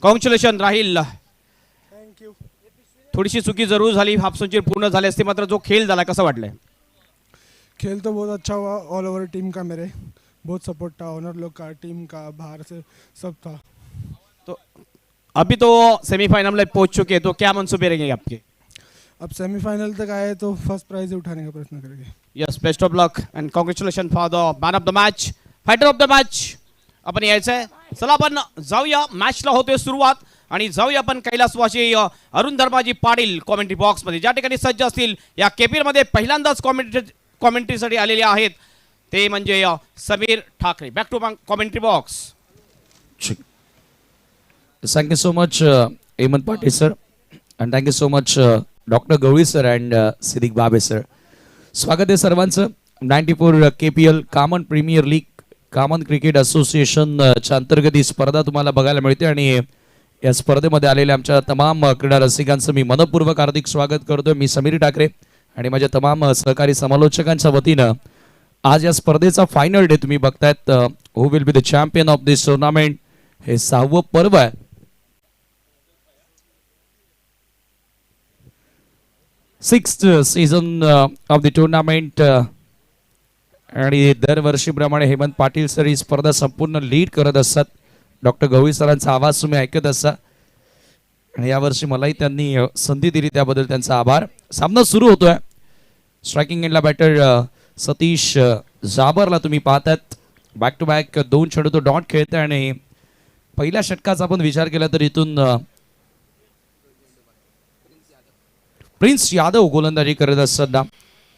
Congratulation राहील. Thank you. थोडीशी चुकी जरूर झाली, हाफ सेंचुरी पूर्ण झाली असती, मात्र जो खेळ झाला कसं वाटलंय? खेल तो बहुत अच्छा हुआ, ऑल ओवर टीम का मेरे बहुत सपोर्ट था, ओनर लोग का, टीम का, बाहर से सब था. तो अभी तो सेमीफाइनल में पहुंच चुके हैं, तो क्या मंसूबे रहेंगे आपके? अब सेमीफाइनल तक आए तो फर्स्ट प्राइज उठाने का प्रयत्न करेंगे. Yes, best of luck and congratulation for the man of the match, fighter of the match. आपण यायचंय. चला आपण जाऊया, मॅचला होते सुरुवात आणि जाऊया आपण कैलासवासी अरुण धर्माजी पाटील कॉमेंट्री बॉक्स मध्ये, ज्या ठिकाणी सज्ज असतील. या केपीएल मध्ये पहिल्यांदाच कॉमेंट्रीसाठी आलेले आहेत ते म्हणजे Sameer Thackeray. Back to commentary box. Thank you so much, Hemant Patil sir, and thank you so much, Dr. Gauri sir and Siddiq Babe sir. स्वागत आहे सर्वांचं. 94 KPL Common premier League Common Cricket Association च्या अंतर्गत ही स्पर्धा तुम्हाला बघायला मिळते आणि या स्पर्धेमध्ये आलेल्या आमच्या तमाम क्रीडा रसिकांचं मी मनपूर्वक हार्दिक स्वागत करतोय. मी समीर ठाकरे आणि माझ्या तमाम सहकारी समालोचकांच्या वतीनं आज या स्पर्धेचा फायनल डे तुम्ही बघतायत. Who will be the champion of this tournament. हे 6वं पर्व आहे. 6th season of the tournament. आणि दरवर्षीप्रमाणे हेमंत पाटील सर ही स्पर्धा संपूर्ण लीड करत असतात. डॉक्टर गवळी सरांचा आवाज तुम्ही ऐकत असता आणि यावर्षी मलाही त्यांनी संधी दिली त्याबद्दल त्यांचा आभार. सामना सुरू होतोय. स्ट्रायकिंग एंडला बॅटर सतीश जाबरला तुम्ही पाहतात. बॅक टू बॅक 2 चेंडू तो डॉट खेळतोय आणि पहिल्या षटकाचा आपण विचार केला तर इथून प्रिन्स यादव गोलंदाजी करत असताना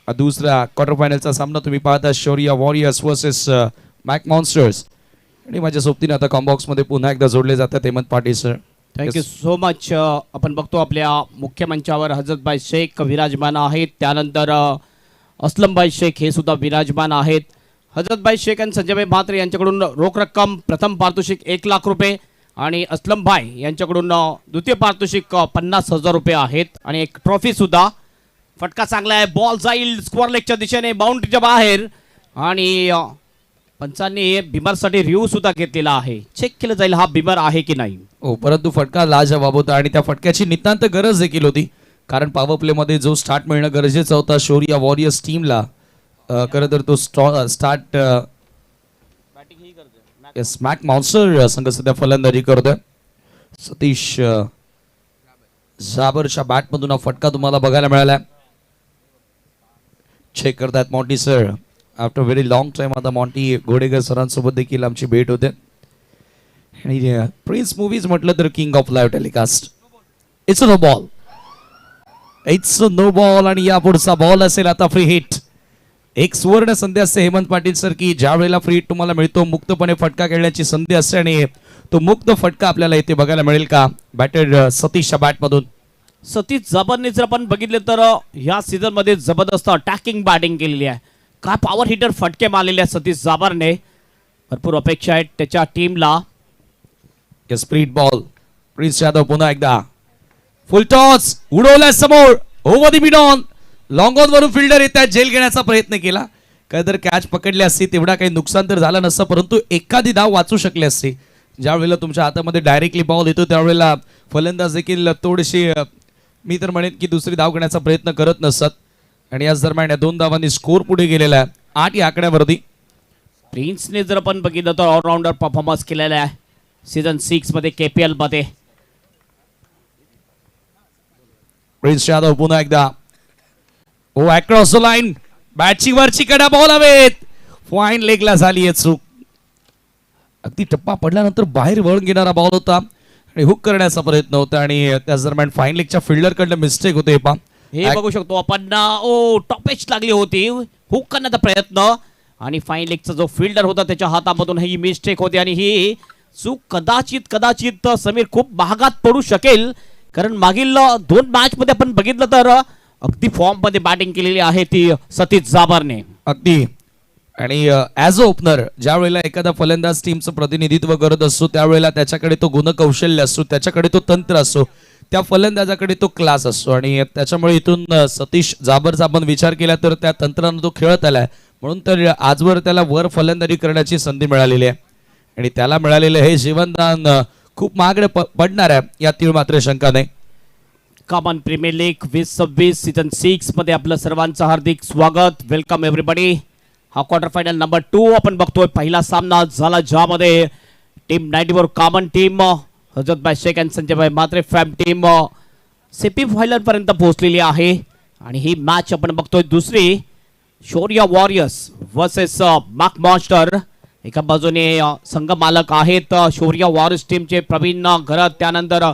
दुसरा क्वार्टर फायनलचा सामना तुम्ही पाहता. शौर्य वॉरियर्स वर्सेस मॅक मॉन्स्टर्स. आणि माझ्या सोबतीने आता कॉम्बॉक्स मध्ये पुन्हा एकदा जोडले जातात Hemant Patil sir. Thank you so much. आपण बघतो आपल्या मुख्य मंचावर हजरतभाई शेख विराजमान आहेत, त्यानंतर असलमभाई शेख हे सुद्धा विराजमान आहेत. हजरतभाई शेख आणि संजयभाई म्हात्रे यांच्याकडून रोख रक्कम प्रथम पारितोषिक 1 लाख रुपये आणि असलमभाई यांच्याकडून द्वितीय पारितोषिक 50,000 रुपये आहेत आणि एक ट्रॉफी सुद्धा. फटका चांगला आहे, बॉल जाईल स्क्वेअर लेगच्या दिशेने बाउंड्रीच्या बाहेर आणि पंचांनी बिमरसाठी रिव्ह्यू सुद्धा घेतलेला आहे. चेक केलं जाईल हा बिमर आहे की नाही. हो, परंतु फटका लाजवाब होता आणि त्या फटक्याची नितांत गरज देखील होती, कारण पॉवर प्ले मध्ये जो स्टार्ट मिळणं गरजेचं होता शौर्य वॉरियर्स टीमला. खरं तर तो स्टार्ट मॅक मॉन्स्टर संघ सध्या फलंदाजी करतोय. सतीश जाबरच्या बॅटमधून हा फटका तुम्हाला बघायला मिळाला. चेक करतायत Monty sir. After very long time आता मॉन्टी घोडेकर सरांसोबत देखील आमची भेट होते. आणि प्रिन्स मूवीज म्हटलं तर king of live telecast. It's a no ball, it's a no ball आणि या पुढचा बॉल असेल आता फ्री हिट. एक सुवर्ण संधी असते हेमंत पाटील सर की ज्या वेळेला फ्री हिट तुम्हाला मिळतो मुक्तपणे फटका खेळण्याची संधी असते आणि तो मुक्त फटका आपल्याला इथे बघायला मिळेल का बॅटर सतीशच्या बॅटमधून. सतीश जाबरने जर आपण बघितले तर ह्या सीझन मध्ये जबरदस्त अटॅकिंग बॅटिंग केलेली आहे. काय पॉवर हिटर फटके मारलेले आहेत सतीश जाबरने. भरपूर अपेक्षा आहेत त्याच्या टीमला. Split ball. प्रिन्स यादव पुन्हा एकदा फुल टॉस उडवल्या समोर over the mid on. Long on वरून फिल्डर येतात, जेल घेण्याचा प्रयत्न केला. काय तर कॅच पकडली असती तेवढा काही नुकसान तर झालं नसतं, परंतु एखादी धाव वाचू शकली असती. ज्या वेळेला तुमच्या हातामध्ये डायरेक्टली बॉल येतो त्यावेळेला फलंदाज देखील थोडीशी मी तर म्हणेन की दुसरी धाव घेण्याचा प्रयत्न करत नसतात. आणि याच दरम्यान 2 धावांनी स्कोर पुढे गेलेला आहे 8 या आकड्यावरती. प्रिन्सने जर आपण बघितलं तर ऑलराऊंडर परफॉर्मन्स केलेला आहे सीझन 6 मध्ये केपीएल मध्ये. प्रिन्स यादव पुन्हा एकदा ओ अक्रॉस द लाईन. बॅटची वरची कडा बॉल हवेत. फाईन लेगला झाली आहे चूक. अगदी टप्पा पडल्यानंतर बाहेर वळून घेणारा बॉल होता आणि हुक करण्याचा प्रयत्न होता आणि त्याच दरम्यान फाईन लेगच्या फिल्डर कडनं मिस्टेक होते. हे बघू शकतो आपण. ओ टॉप एज लागली होती, हुक करण्याचा प्रयत्न आणि फाईन लेगचा जो फिल्डर होता त्याच्या हातामधून ही मिस्टेक होती आणि ही चूक कदाचित समीर खूप महागात पडू शकेल, कारण मागील 2 मॅच मध्ये आपण बघितलं तर अगदी फॉर्म मध्ये बॅटिंग केलेली आहे ती सतीश जाबरने. अगदी. आणि ॲज अ ओपनर ज्या वेळेला एखादा फलंदाज टीमचं प्रतिनिधित्व करत असतो त्यावेळेला त्याच्याकडे तो गुणकौशल्य असतो, त्याच्याकडे तो तंत्र असतो, त्या फलंदाजाकडे तो क्लास असतो आणि त्याच्यामुळे इथून सतीश जाबरचा आपण विचार केला तर त्या तंत्रानं तो खेळत आलाय. म्हणून तर आजवर त्याला वर फलंदाजी करण्याची संधी मिळालेली आहे आणि त्याला मिळालेलं हे जीवनदान खूप महागडे पडणार आहे यातील मात्र शंका नाही. कॉमन प्रीमियर लीग 2026 सीझन 6 मध्ये आपलं सर्वांचं हार्दिक स्वागत. Welcome everybody. हा क्वार्टर फायनल नंबर 2 आपण बघतोय. पहिला सामना झाला ज्यामध्ये टीम 94 कॉमन टीम हजरतभाई शेख आणि Sanjaybhai Mhatre फॅम team semi final पर्यंत पोहोचलेली आहे. आणि ही मॅच आपण बघतोय दुसरी शौर्य वॉरियर्स वर्सेस माक मॉन्स्टर. एका बाजूने संघ मालक आहेत शौर्य वॉरियर्स टीमचे प्रवीण घरत, त्यानंतर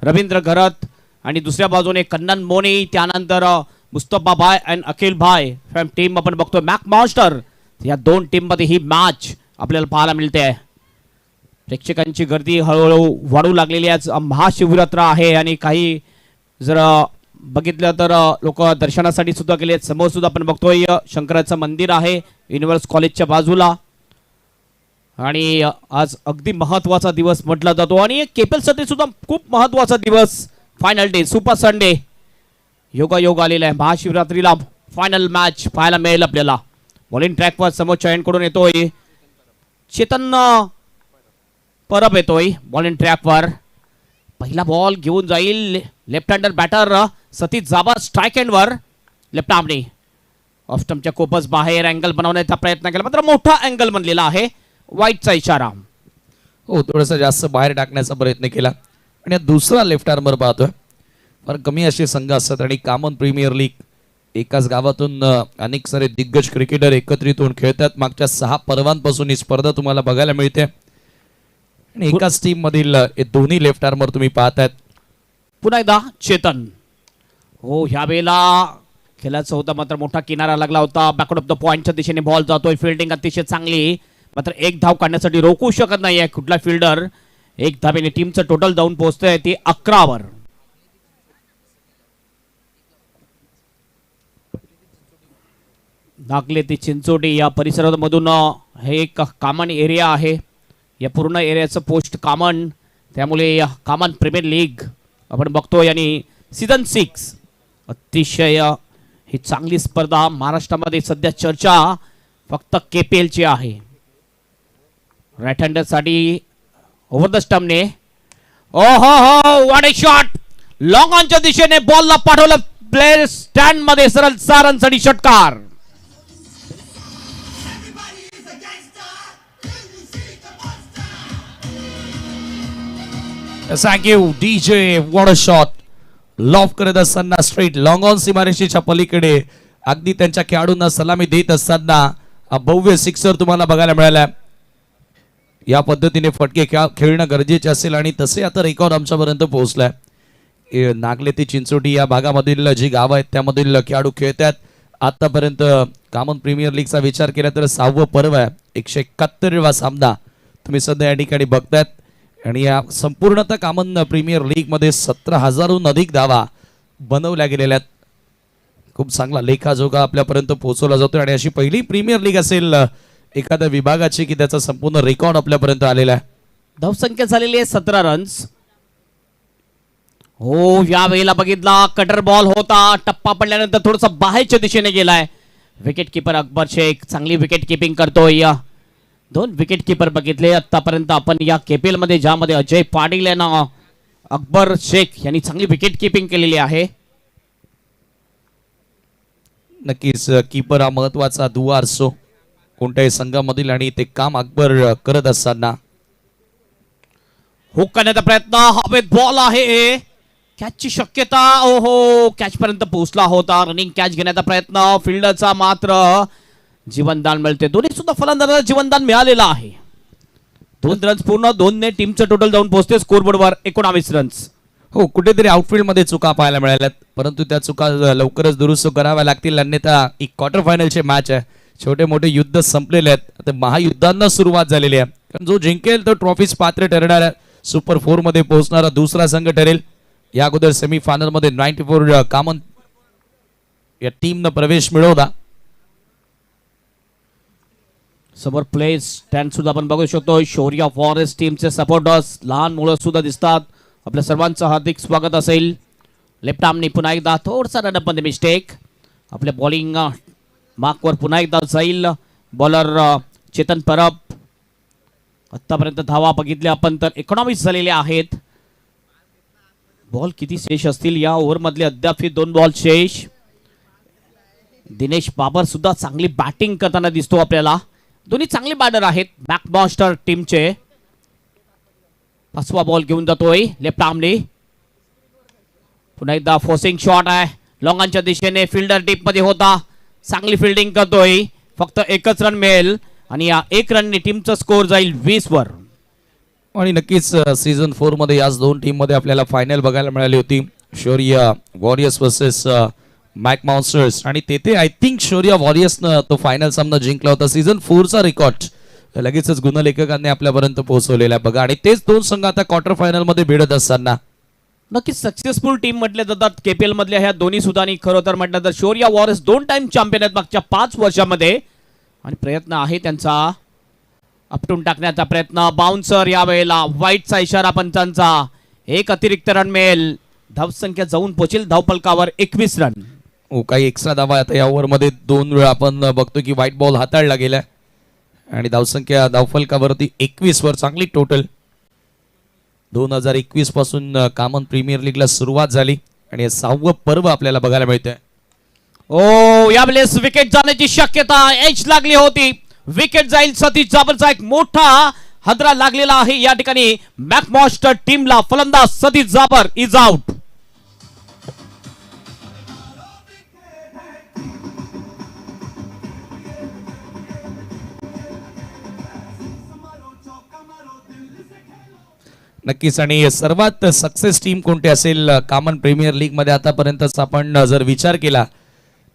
रवींद्र घरत, आणि दुसऱ्या बाजूने कन्नन मोनी, त्यानंतर मुस्तफा भाई आणि अखिल भाई फॅम टीम आपण बघतोय. मॅक मॉन्स्टर या दोन टीम मध्ये ही मॅच आपल्याला पाहायला मिळते. प्रेक्षकांची गर्दी हळूहळू वाढू लागलेली आहे. महाशिवरात्र आहे आणि काही जर बघितलं तर लोक दर्शनासाठी सुद्धा गेले. समोर सुद्धा आपण बघतोय शंकराचं मंदिर आहे युनिव्हर्स कॉलेजच्या बाजूला. आणि आज अगदी महत्वाचा दिवस म्हटला जातो आणि केपीएल साठी सुद्धा खूप महत्वाचा दिवस. फायनल डे, सुपर संडे योगायोग आलेला आहे. महाशिवरात्रीला फायनल मॅच पाहायला मिळेल आपल्याला. बॉलिंग ट्रॅकवर समोरच्या एंडकडून येतोय चेतन परब येतोय बॉलिंग ट्रॅकवर. पहिला बॉल घेऊन जाईल लेफ्ट हँडर बॅटर सतीश जाबा स्ट्राईक एंडवर. लेफ्ट आर्मने ऑफ स्टंपच्या खूपच बाहेर अँगल बनवण्याचा प्रयत्न केला, मात्र मोठा अँगल बनलेला आहे. वाईटचा इशारा. हो, थोडंसं जास्त बाहेर टाकण्याचा प्रयत्न केला. आणि दुसरा लेफ्ट आर्मर पाहतोय. फार कमी असे संघ असतात आणि कॉमन प्रीमियर लीग एकाच गावातून अनेक सारे दिग्गज क्रिकेटर एकत्रित होऊन खेळतात. मागच्या 6 पर्वांपासून ही स्पर्धा तुम्हाला बघायला मिळते आणि एकाच टीम मधील हे दोन्ही लेफ्ट आर्मर तुम्ही पाहतायत. पुन्हा एकदा चेतन. हो, ह्या वेळेला खेळायचं होता, मात्र मोठा किनारा लागला होता. बॅकआउट ऑफ द पॉइंटच्या दिशेने बॉल जातोय. फिल्डिंग अतिशय चांगली, मात्र एक धाव काढण्यासाठी रोखू शकत नाहीये कुठला फिल्डर. एक धावेने टीमचं टोटल जाऊन पोहोचतंय ती 11वर. नागले ते चिंचोटी या परिसरामधून हे एक कॉमन एरिया आहे. या पूर्ण एरियाचं पोस्ट कॉमन, त्यामुळे कॉमन प्रीमियर लीग आपण बघतोय आणि सीझन 6 अतिशय ही चांगली स्पर्धा. महाराष्ट्रामध्ये सध्या चर्चा फक्त केपीएल ची आहे. राईट हँडर साठी ओव्हर द स्टंपने हो व्हॉट अ शॉट. लॉंग ऑनच्या दिशेने बॉलला पाठवलं प्लेयर स्टँड मध्ये. सरळ 4 रनसाठी षटकार. Thank you DJ. What a shot. Loaf करत असताना स्ट्रेट लॉंग ऑन सीमारेषेच्या पलीकडे अगदी त्यांच्या खेळाडूंना सलामी देत असताना भव्य सिक्सर तुम्हाला बघायला मिळाला. या पद्धतीने फटके खेळणं गरजेचे असेल आणि तसे आता रेकॉर्ड आमच्यापर्यंत पोहोचलाय. नागले ते चिंचोटी या भागामधील जी गावं आहेत त्यामधील खेळाडू खेळतात. आतापर्यंत कॉमन प्रीमियर लीगचा विचार केला तर 6वं पर्व आहे. 171वा सामना तुम्ही सध्या या ठिकाणी बघतायत. आणि या संपूर्णतः कॉमन प्रीमियर लीग मध्ये 17,000हून अधिक धावा बनवल्या गेलेल्या आहेत. खूप चांगला लेखाजोखा आपल्यापर्यंत पोहोचवला जातो आणि अशी पहिली प्रीमियर लीग असेल एखाद्या विभागाची की त्याचा संपूर्ण रेकॉर्ड आपल्यापर्यंत आलेला आहे. धावसंख्या झालेली आहे 17 रन्स. हो, या वेळेला बघितला कटर बॉल होता. टप्पा पडल्यानंतर थोडासा बाहेरच्या दिशेने गेलाय. विकेट किपर अकबर शेख चांगली विकेट किपिंग करतोय. 2 विकेट किपर बघितले आतापर्यंत आपण या केपीएल मध्ये, ज्यामध्ये अजय पाटील यांना अकबर शेख यांनी चांगली विकेट किपिंग केलेली आहे. नक्कीच कीपर हा महत्वाचा दुवा असतो कोणत्याही संघामधील आणि ते काम अकबर करत असताना. हुक करण्याचा प्रयत्न. हवेत बॉल आहे. कॅचची शक्यता. ओहो, कॅच पर्यंत पोहोचला होता. रनिंग कॅच घेण्याचा प्रयत्न फिल्डरचा, मात्र जीवनदान मिळते. दोन्ही सुद्धा फलंदाजाला जीवनदान मिळालेलं आहे. 2 रन्स पूर्ण. 2ने टीमचं टोटल जाऊन पोहोचते स्कोरबोर्डवर 19 रन्स. हो, कुठेतरी आउटफील्ड मध्ये चुका पाहायला मिळाल्यात, परंतु त्या चुका लवकरच दुरुस्त कराव्या लागतील. अन्यथा ही क्वार्टर फायनलची मॅच आहे. छोटे मोठे युद्ध संपलेले आहेत. आता महायुद्धांना सुरुवात झालेली आहे. कारण जो जिंकेल तो ट्रॉफीज पात्र ठरणार आहे. सुपर 4 मध्ये पोहोचणारा दुसरा संघ ठरेल. या अगोदर सेमीफायनल मध्ये 94 कॉमन या टीमनं प्रवेश मिळवला. समोर प्ले स्टँड सुद्धा आपण बघू शकतो. शौर्य फॉरेस्ट टीमचे सपोर्टर्स, लहान मुलं सुद्धा दिसतात. आपल्या सर्वांचं हार्दिक स्वागत असेल. लेफ्ट आर्मनी पुन्हा एकदा थोडासा रनअप मध्ये मिस्टेक. आपल्या बॉलिंग मार्कवर पुन्हा एकदा जाईल बॉलर चेतन परब. आतापर्यंत धावा बघितल्या आपण तर 19 झालेल्या आहेत. बॉल किती शेष असतील या ओव्हर मधले? अद्याप 2 बॉल शेष. दिनेश बाबर सुद्धा चांगली बॅटिंग करताना दिसतो आपल्याला. दोन्ही चांगले बॅटर आहेत मॅकमास्टर टीमचे. 5वा बॉल घेऊन जातोय लेफ्ट आर्मली. पुन्हा एकदा फोर्सिंग शॉट आहे लॉंगांच्या दिशेने. फिल्डर डीप मध्ये होता. चांगली फिल्डिंग करतोय. फक्त एकच रन मिळेल आणि या 1 रनने टीमचा स्कोर जाईल 20 वर. आणि नक्कीच सीझन 4 मध्ये याच दोन टीम मध्ये आपल्याला फायनल बघायला मिळाली होती. शौर्य वॉरियर्स वर्सेस मॅक मॉन्स्टर्स. आणि तेथे आय थिंक शौर्य वॉरियर्सनं तो फायनल सामना जिंकला होता. सीझन 4चा रेकॉर्ड लगेचच गुणलेखकांनी आपल्यापर्यंत पोहोचवलेला आहे बघा. आणि तेच दोन संघ आता क्वार्टर फायनल मध्ये भिडत असताना नक्कीच सक्सेसफुल टीम म्हटले जातात केपीएल मधल्या ह्या दोन्ही सुद्धा. आणि खरं तर म्हटलं तर शौर्य वॉरियर्स 2 टाइम चॅम्पियन आहेत मागच्या 5 वर्षामध्ये. आणि प्रयत्न आहे त्यांचा आपटून टाकण्याचा प्रयत्न. बाउन्सर यावेळेला वाईटचा इशारा पंचांचा. 1 अतिरिक्त रन मिळेल. धावसंख्या जाऊन पोहोचेल धावफलकावर 21 रन. काही एक्स्ट्रा धावा आता या ओव्हर मध्ये 2 वेळा आपण बघतो की व्हाईट बॉल हाताळला गेलाय. आणि धावसंख्या धावफलकावरती 21 वर चांगली टोटल. 2021 पासून कॉमन प्रीमियर लीगला सुरुवात झाली आणि हे 6वं पर्व आपल्याला बघायला मिळतंय. ओ यावेळेस विकेट जाण्याची शक्यता. एज लागली होती. विकेट जाईल. सतीश जाबरचा एक मोठा हादरा लागलेला आहे या ठिकाणी मॅकमॉन्स्टर टीमला. फलंदाज सतीश जाबर इज आउट. नक्कीच. आणि सर्वात सक्सेस टीम कोणती असेल कॉमन प्रीमियर लीग मध्ये आतापर्यंतच आपण जर विचार केला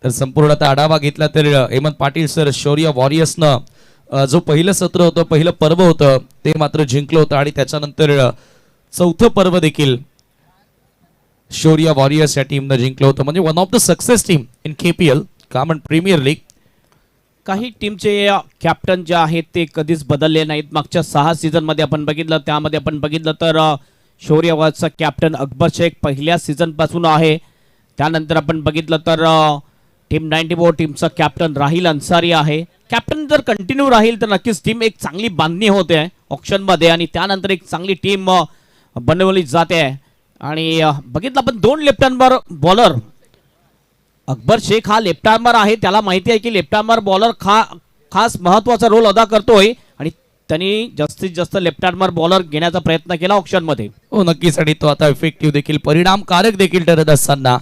तर संपूर्णतः आढावा घेतला तर हेमंत पाटील सर शौर्य वॉरियर्सनं जो पहिलं सत्र होतं पहिलं पर्व होतं ते मात्र जिंकलं होतं. आणि त्याच्यानंतर 4थं पर्व देखील शौर्य वॉरियर्स या टीमनं जिंकलं होतं. म्हणजे one of the success team in KPL Common premier League. काही टीमचे कॅप्टन जे आहेत ते कधीच बदलले नाहीत. मागच्या 6 सीझन मध्ये आपण बघितलं त्यामध्ये आपण बघितलं तर शौर्य वॉरियर्सचा कॅप्टन अकबर शेख पहिल्या सीझन पासून आहे. त्यानंतर आपण बघितलं तर टीम 94 टीमचा कॅप्टन राहिल अन्सारी आहे. कॅप्टन जर कंटिन्यू राहील तर नक्कीच टीम एक चांगली बांधणी होते ऑप्शन मध्ये. आणि त्यानंतर एक चांगली टीम बनवली जाते. आणि बघितलं आपण 2 left hand bowler. Akbar Shaikh हा लेफ्ट आर्मर आहे. त्याला माहिती आहे की लेफ्ट आर्मर बॉलर खास महत्वाचा रोल अदा करतोय. आणि त्यांनी जास्तीत जास्त लेफ्ट आर्मर बॉलर घेण्याचा प्रयत्न केला ऑप्शन मध्ये. हो नक्कीच. आणि तो आता इफेक्टिव्ह देखील परिणामकारक देखील ठरत असताना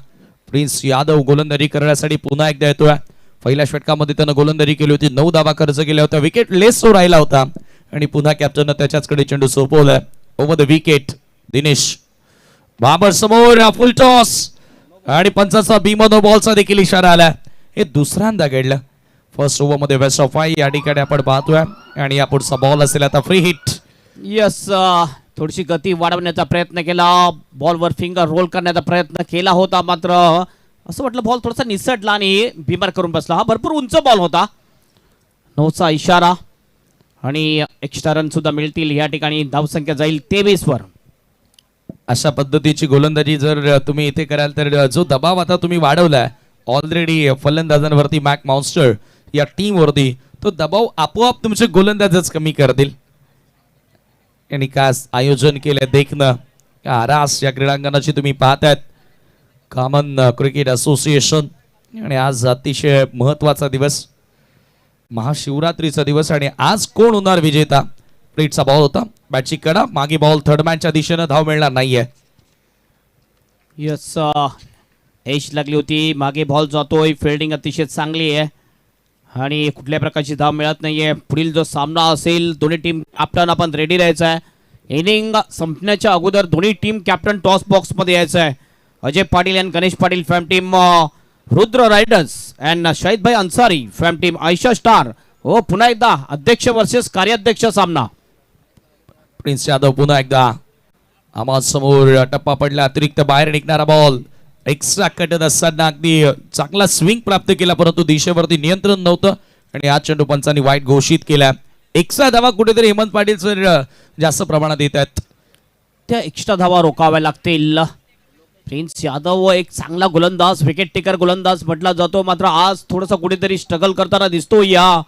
प्रिन्स यादव गोलंदाजी करण्यासाठी पुन्हा एकदा येतोय. पहिल्या षटकामध्ये त्यानं गोलंदाजी केली होती. 9 धावा खर्च केल्या होत्या. विकेट लेस तो राहिला होता आणि पुन्हा कॅप्टननं त्याच्याचकडे चेंडू सोपवलाय. Over the wicket Dinesh Babar समोर फुल टॉस. आणि पंचाचा बीमनो बॉलचा देखील इशारा आला. हे दुसऱ्यांदा घडलं. फर्स्ट ओव्हर मध्ये बेस्ट ऑफ 5 या ठिकाणी आपण पाहतोय. आणि या पुढचा बॉल असेल आता फ्री हिट. यस थोडीशी गती वाढवण्याचा प्रयत्न केला. बॉलवर फिंगर रोल करण्याचा प्रयत्न केला होता. मात्र असं वाटलं बॉल थोडासा निसटला आणि बिमार करून बसला. हा भरपूर उंच बॉल होता. 9चा इशारा. आणि एक्स्ट्रा रन सुद्धा मिळतील या ठिकाणी. धावसंख्या जाईल 23 वर. अशा पद्धतीची गोलंदाजी जर तुम्ही इथे कराल तर जो दबाव आता तुम्ही वाढवलाय ऑलरेडी फलंदाजांवरती मॅक मॉन्स्टर या टीम वरती तो दबाव आपोआप तुमचे गोलंदाजच कमी करतील. आणि खास आयोजन केलंय देखणं आरास या क्रीडांगणाची तुम्ही पाहतायत कॉमन क्रिकेट असोसिएशन. आणि आज अतिशय महत्वाचा दिवस महाशिवरात्रीचा दिवस. आणि आज कोण होणार विजेता? प्लेटचा बॉल होता. बॅटची कडा मागे बॉल थर्ड मॅनच्या दिशेनं धाव मिळणार नाहीये. यस एज लागली होती. मागे बॉल जातोय. फिल्डिंग अतिशय चांगली आहे. आणि कुठल्या प्रकारची धाव मिळत नाहीये. पुढील जो सामना असेल दोन्ही टीम कॅप्टन आपण रेडी राहायचं आहे. इनिंग संपण्याच्या अगोदर दोन्ही टीम कॅप्टन टॉस बॉक्स मध्ये यायचं आहे. Ajay Patil and Ganesh Patil fam team Rudra riders and Shahid भाई Ansari fam team Ayesha star. हो पुन्हा एकदा अध्यक्ष वर्सेस कार्याध्यक्ष सामना. प्रिन्स यादव पुन्हा एकदा आम्हा समोर टप्पा पडला. अतिरिक्त बाहेर निघणारा बॉल एक्स्ट्रा कटत असताना अगदी चांगला स्विंग प्राप्त केला परंतु दिशेवरती नियंत्रण नव्हतं. आणि आज चेंडू पंचांनी वाईट घोषित केला. एक्स्ट्रा धावा कुठेतरी हेमंत पाटील सर जास्त प्रमाणात येत आहेत. त्या एक्स्ट्रा धावा रोखाव्या लागतील. प्रिन्स यादव एक चांगला गोलंदाज विकेट टेकर गोलंदाज म्हटला जातो. मात्र आज थोडासा कुठेतरी स्ट्रगल करताना दिसतो या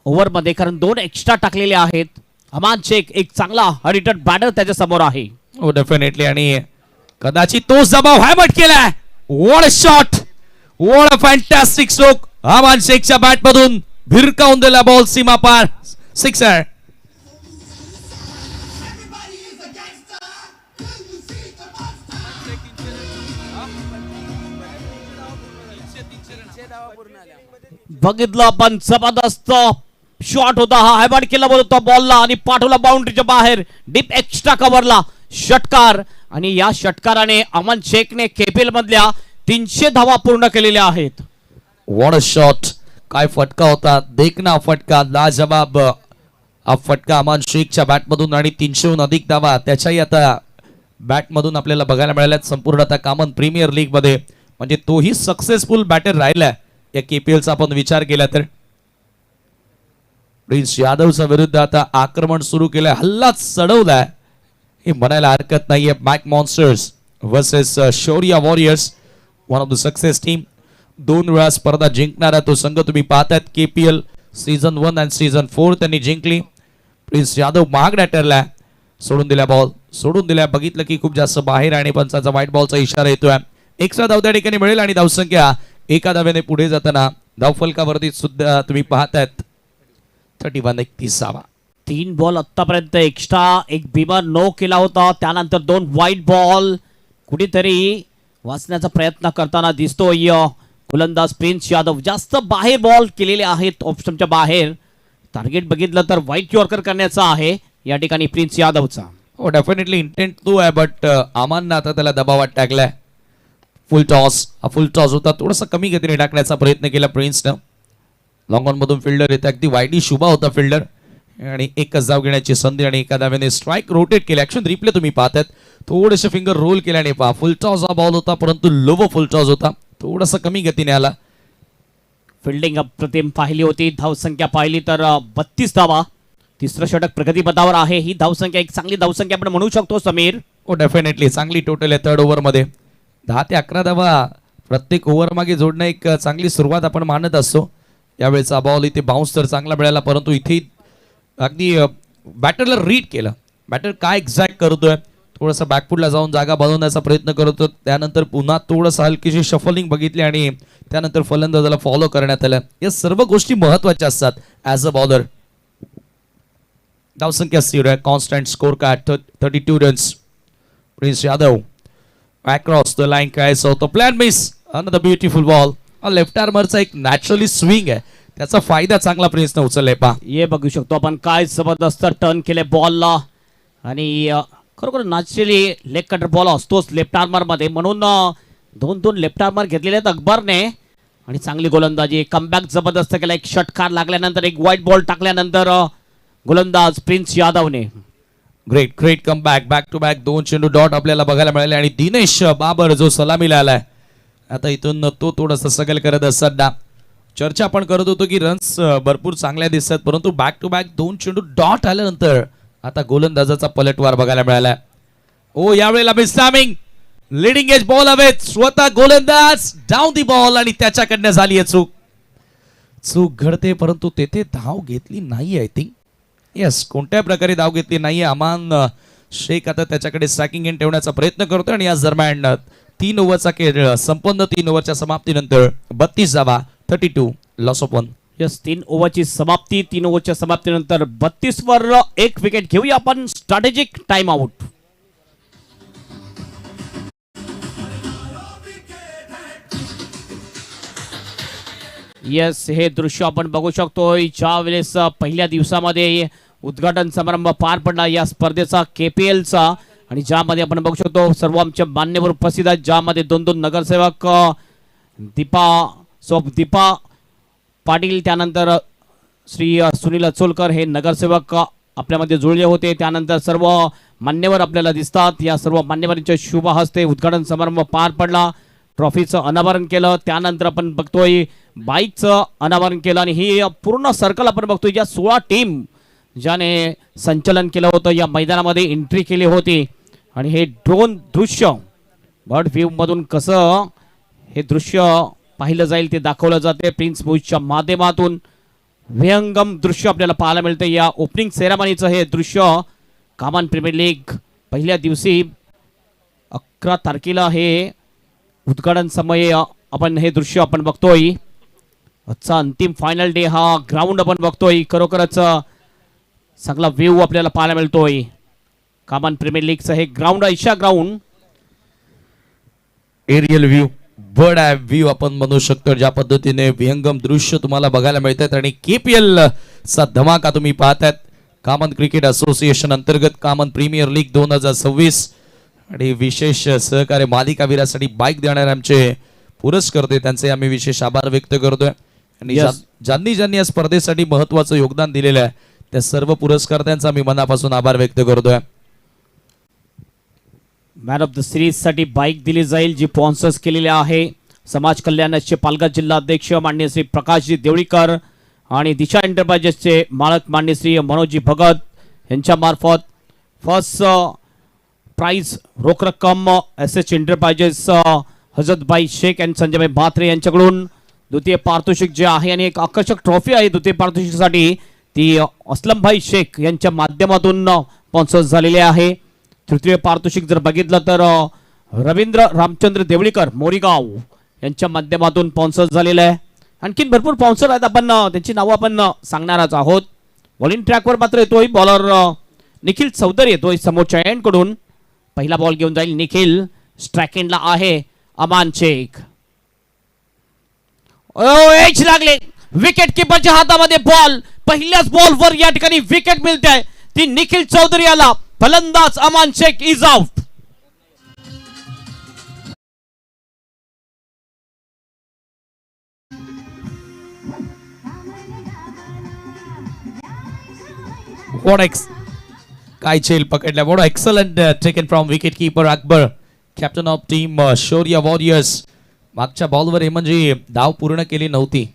ओव्हरमध्ये, कारण 2 एक्स्ट्रा टाकलेले आहेत. अमान शेख एक चांगला हरिटेड बॅटर त्याच्या समोर आहे. हो डेफिनेटली, आणि कदाचित तोच दबाव हॅमट केलाय. What a shot, what a fantastic stroke. Aman शेखच्या बॅट मधून भिरकावून दिला बॉल सीमा पार, सिक्सर. बघितलं आपण, जबरदस्त शॉट होता हा. हॅमट केला होता बॉलला आणि पाठवला बाउंड्रीच्या बाहेर डीप एक्स्ट्रा कव्हरला षटकार. आणि या षटकाराने अमन शेखने केपीएल मधल्या 300 धावा पूर्ण केलेल्या आहेत. व्हॉट अ शॉट, काय फटका होता, देखना फटका, लाजवाब हा फटका अमान शेखच्या बॅट मधून. आणि 300हून अधिक धावा त्याच्याही आता बॅट मधून आपल्याला बघायला मिळाल्यात संपूर्ण आता कॉमन प्रीमियर लीग मध्ये. म्हणजे तोही सक्सेसफुल बॅटर राहिलाय या केपीएलचा आपण विचार केला तर. प्रिन्स यादवच्या विरुद्ध आता आक्रमण सुरू केलंय, हल्लाच चढवलाय हे म्हणायला हरकत नाहीये. Mac monsters versus Shaurya warriors, one of the success team. 2 वेळा स्पर्धा जिंकणारा तो संघ तुम्ही पाहतायत. केपीएल सीझन 1 आणि सीझन 4 त्यांनी जिंकली. प्रिन्स यादव महागड्या ठरलाय, सोडून दिल्या बॉल, सोडून दिल्या. बघितलं की खूप जास्त बाहेर आणि पंचाचा व्हाईट बॉलचा इशारा येतोय. एक्स्ट्रा धाव त्या ठिकाणी मिळेल आणि धावसंख्या एका धाव्याने पुढे जाताना धावफलकावरती सुद्धा तुम्ही पाहतायत 31-31. 3 बॉल आतापर्यंत एक्स्ट्रा, एक बिमर नो केला होता, त्यानंतर 2 व्हाईट बॉल कुठेतरी वाचण्याचा प्रयत्न करताना दिसतोय गोलंदाज प्रिन्स यादव. जास्त बाहेर बॉल केलेले आहेत ऑप्शनच्या बाहेर. टार्गेट बघितलं तर व्हाईट यॉर्कर करण्याचा आहे या ठिकाणी प्रिन्स यादवचा. हो डेफिनेटली इंटेंट तो आहे, बट अमाननं आता त्याला दबावात टाकलाय. फुल टॉस, हा फुल टॉस होता, थोडासा कमी गतीने टाकण्याचा प्रयत्न केला प्रिन्सनं. लॉंग ऑन मधून फिल्डर येते, अगदी वाईडी शुभा होता फिल्डर आणि एकच धाव घेण्याची संधी आणि एका धाव्याने स्ट्राईक रोटेट केले. ऍक्शन रिप्ले तुम्ही पाहतात, थोडेसे फिंगर रोल केल्याने पहा. फुल टॉस हा बॉल होता, परंतु लोव फुल टॉस होता, थोडासा कमी गतीने आला. फिल्डिंग अप्रतिम पाहिली होती. धावसंख्या पाहिली तर 32 धावा. तिसरं षटक प्रगतीपथावर आहे. ही धावसंख्या एक चांगली धावसंख्या आपण म्हणू शकतो समीर. हो डेफिनेटली चांगली टोटल आहे. 3rd ओव्हरमध्ये 10 ते 11 धावा प्रत्येक ओव्हर मागे जोडणं एक चांगली सुरुवात आपण मानत असतो. यावेळेचा बॉल इथे बाउन्स तर चांगला मिळाला, परंतु इथे अगदी बॅटरला रीड केलं. बॅटर काय एक्झॅक्ट करतोय, थोडासा बॅकफुटला जाऊन जागा बनवण्याचा प्रयत्न करतो, त्यानंतर पुन्हा थोडंसं हलकीशी शफलिंग बघितली आणि त्यानंतर फलंदाजाला फॉलो करण्यात आलं. या सर्व गोष्टी महत्वाच्या असतात ॲज अ बॉलर. धावसंख्या स्थिर आहे, कॉन्स्टंट स्कोर काय 32 runs. Prince Yadav across the line करायचं होतं, plan miss. Another beautiful ball. Left आर्मरचा एक नॅचरली स्विंग आहे, त्याचा फायदा चांगला प्रिन्सने उचललाय. पहा ये बघू शकतो आपण काय जबरदस्त टर्न केले बॉलला. आणि खरोखर नॅचरली लेग कटर बॉल असतोच लेफ्ट आर्मर मध्ये, म्हणून 2 लेफ्ट आर्मर घेतलेले आहेत अकबरने. आणि चांगली गोलंदाजी, कमबॅक जबरदस्त केला. एक षटकार लागल्यानंतर एक व्हाईट बॉल टाकल्यानंतर गोलंदाज प्रिन्स यादवने. Great great come back, back to back 2 चेंडू डॉट आपल्याला बघायला मिळाले. आणि दिनेश बाबर जो सलामीला आलाय, आता इथून तो थोडासा स्ट्रगल करत असताना चर्चा आपण करत होतो की रन्स भरपूर चांगल्या दिसतात, परंतु बॅक टू बॅक 2 चेंडू डॉट आल्यानंतर आता गोलंदाजाचा पलटवार बघायला मिळाला. ओ यावेळेला मिसटायमिंग, लीडिंग एज बॉल हवेत, स्वतः गोलंदाज डाऊन दी बॉल आणि त्याच्याकडनं झाली आहे चूक. चूक घडते, परंतु तेथे धाव घेतली नाही. आय थिंक येस, कोणत्या प्रकारे धाव घेतली नाहीये. अमान शेख आता त्याच्याकडे स्ट्रायकिंग एंड ठेवण्याचा प्रयत्न करतोय आणि याच दरम्यान 3 ओव्हरचा खेळ संपन्न. 3 ओव्हरच्या समाप्तीनंतर 32 धावा, 32 लॉस ऑफ 1. यस, 3 ओव्हरची समाप्ती. 3 ओव्हरच्या समाप्तीनंतर 32 वर 1 विकेट घेऊया आपण स्ट्रॅटेजिक टाइम आउट. येस, हे दृश्य आपण बघू शकतो ज्या वेळेस पहिल्या दिवसामध्ये उद्घाटन समारंभ पार पडला या स्पर्धेचा केपीएलचा, आणि ज्यामध्ये आपण बघू शकतो सर्व आमचे मान्यवर उपस्थित आहेत, ज्यामध्ये 2 नगरसेवक दीपा पाटील, त्यानंतर श्री सुनील अचोलकर हे नगरसेवक आपल्यामध्ये जुळले होते. त्यानंतर सर्व मान्यवर आपल्याला दिसतात. या सर्व मान्यवरांच्या शुभ हस्ते उद्घाटन समारंभ पार पडला. ट्रॉफीचं अनावरण केलं, त्यानंतर आपण बघतोय बाईकचं अनावरण केलं. आणि ही पूर्ण सर्कल आपण बघतोय ज्या 16 टीम ज्याने संचलन केलं होतं या मैदानामध्ये एंट्री केली होती. आणि हे ड्रोन दृश्य बर्ड व्ह्यू मधून कसं हे दृश्य पाहिलं जाईल ते दाखवलं जाते प्रिन्स मूव्हीच्या माध्यमातून. विहंगम दृश्य आपल्याला पाहायला मिळतं या ओपनिंग सेरेमनीचं हे दृश्य कामन प्रीमियर लीग पहिल्या दिवशी 11 तारखेला हे उद्घाटन समय आपण हे दृश्य आपण बघतोय. आजचा अंतिम फायनल डे हा ग्राउंड आपण बघतोय. खरोखरच चांगला व्ह्यू आपल्याला पाहायला मिळतोय. कामन प्रीमियर लीगचं हे ग्राउंड ऐशा ground aerial view bird eye view आपण म्हणू शकतो. ज्या पद्धतीने विहंगम दृश्य तुम्हाला बघायला मिळतात आणि KPL चा धमाका तुम्ही पाहतायत. कामन क्रिकेट असोसिएशन अंतर्गत कामन प्रीमियर लीग 2026 आणि विशेष सहकार्य मालिकावीरासाठी बाईक देणारे आमचे पुरस्कर्ते त्यांचे आम्ही विशेष आभार व्यक्त करतोय. आणि ज्यांनी या स्पर्धेसाठी महत्वाचं योगदान दिलेलं आहे त्या सर्व पुरस्कर्त्यांचा आम्ही मनापासून आभार व्यक्त करतोय. मॅन ऑफ द सिरीज साठी बाईक दिली जाईल जी स्पॉन्सर्स केलेले आहे. समाज कल्याणाचे पालघर जिल्हा अध्यक्ष माननीय श्री प्रकाशजी देवळीकर आणि दिशा एंटरप्राइजेसचे मालक माननीय श्री मनोजी भगत यांच्या मार्फत फर्स्ट प्राइज रोख रक्कम SS एंटरप्राइजेस हजरतभाई शेख आणि संजयभाई म्हात्रे यांच्याकडून. द्वितीय पारितोषिक जे आहे आणि एक आकर्षक ट्रॉफी आहे द्वितीय पारितोषिकासाठी ती असलमभाई शेख यांच्या माध्यमातून स्पॉन्सर्स झालेले आहे. तृतीय पारितोषिक जर बघितलं तर रवींद्र रामचंद्र देवळीकर मोरीगाव यांच्या माध्यमातून स्पॉन्सर्स झालेलं आहे. आणखीन भरपूर स्पॉन्सर आहेत आपण त्यांची नावं आपण सांगणारच आहोत. बॉलिंग ट्रॅकवर मात्र येतोय बॉलर निखिल चौधरी येतोय समोरच्या एंड कडून. पहिला बॉल घेऊन जाईल निखिल. स्ट्राइक एंडला आहे अमान शेख. एज लागले विकेट किपरच्या हातामध्ये बॉल. पहिल्याच बॉलवर या ठिकाणी विकेट मिळते ती निखिल चौधरी याला. फलंदाज अमान शेख इज आउट. काय चेल पकडल्या. What excellent taken from wicket keeper Akbar captain of team शौर्य वॉरियर्स. मागच्या बॉलवर हे म्हणजे धाव पूर्ण केली नव्हती.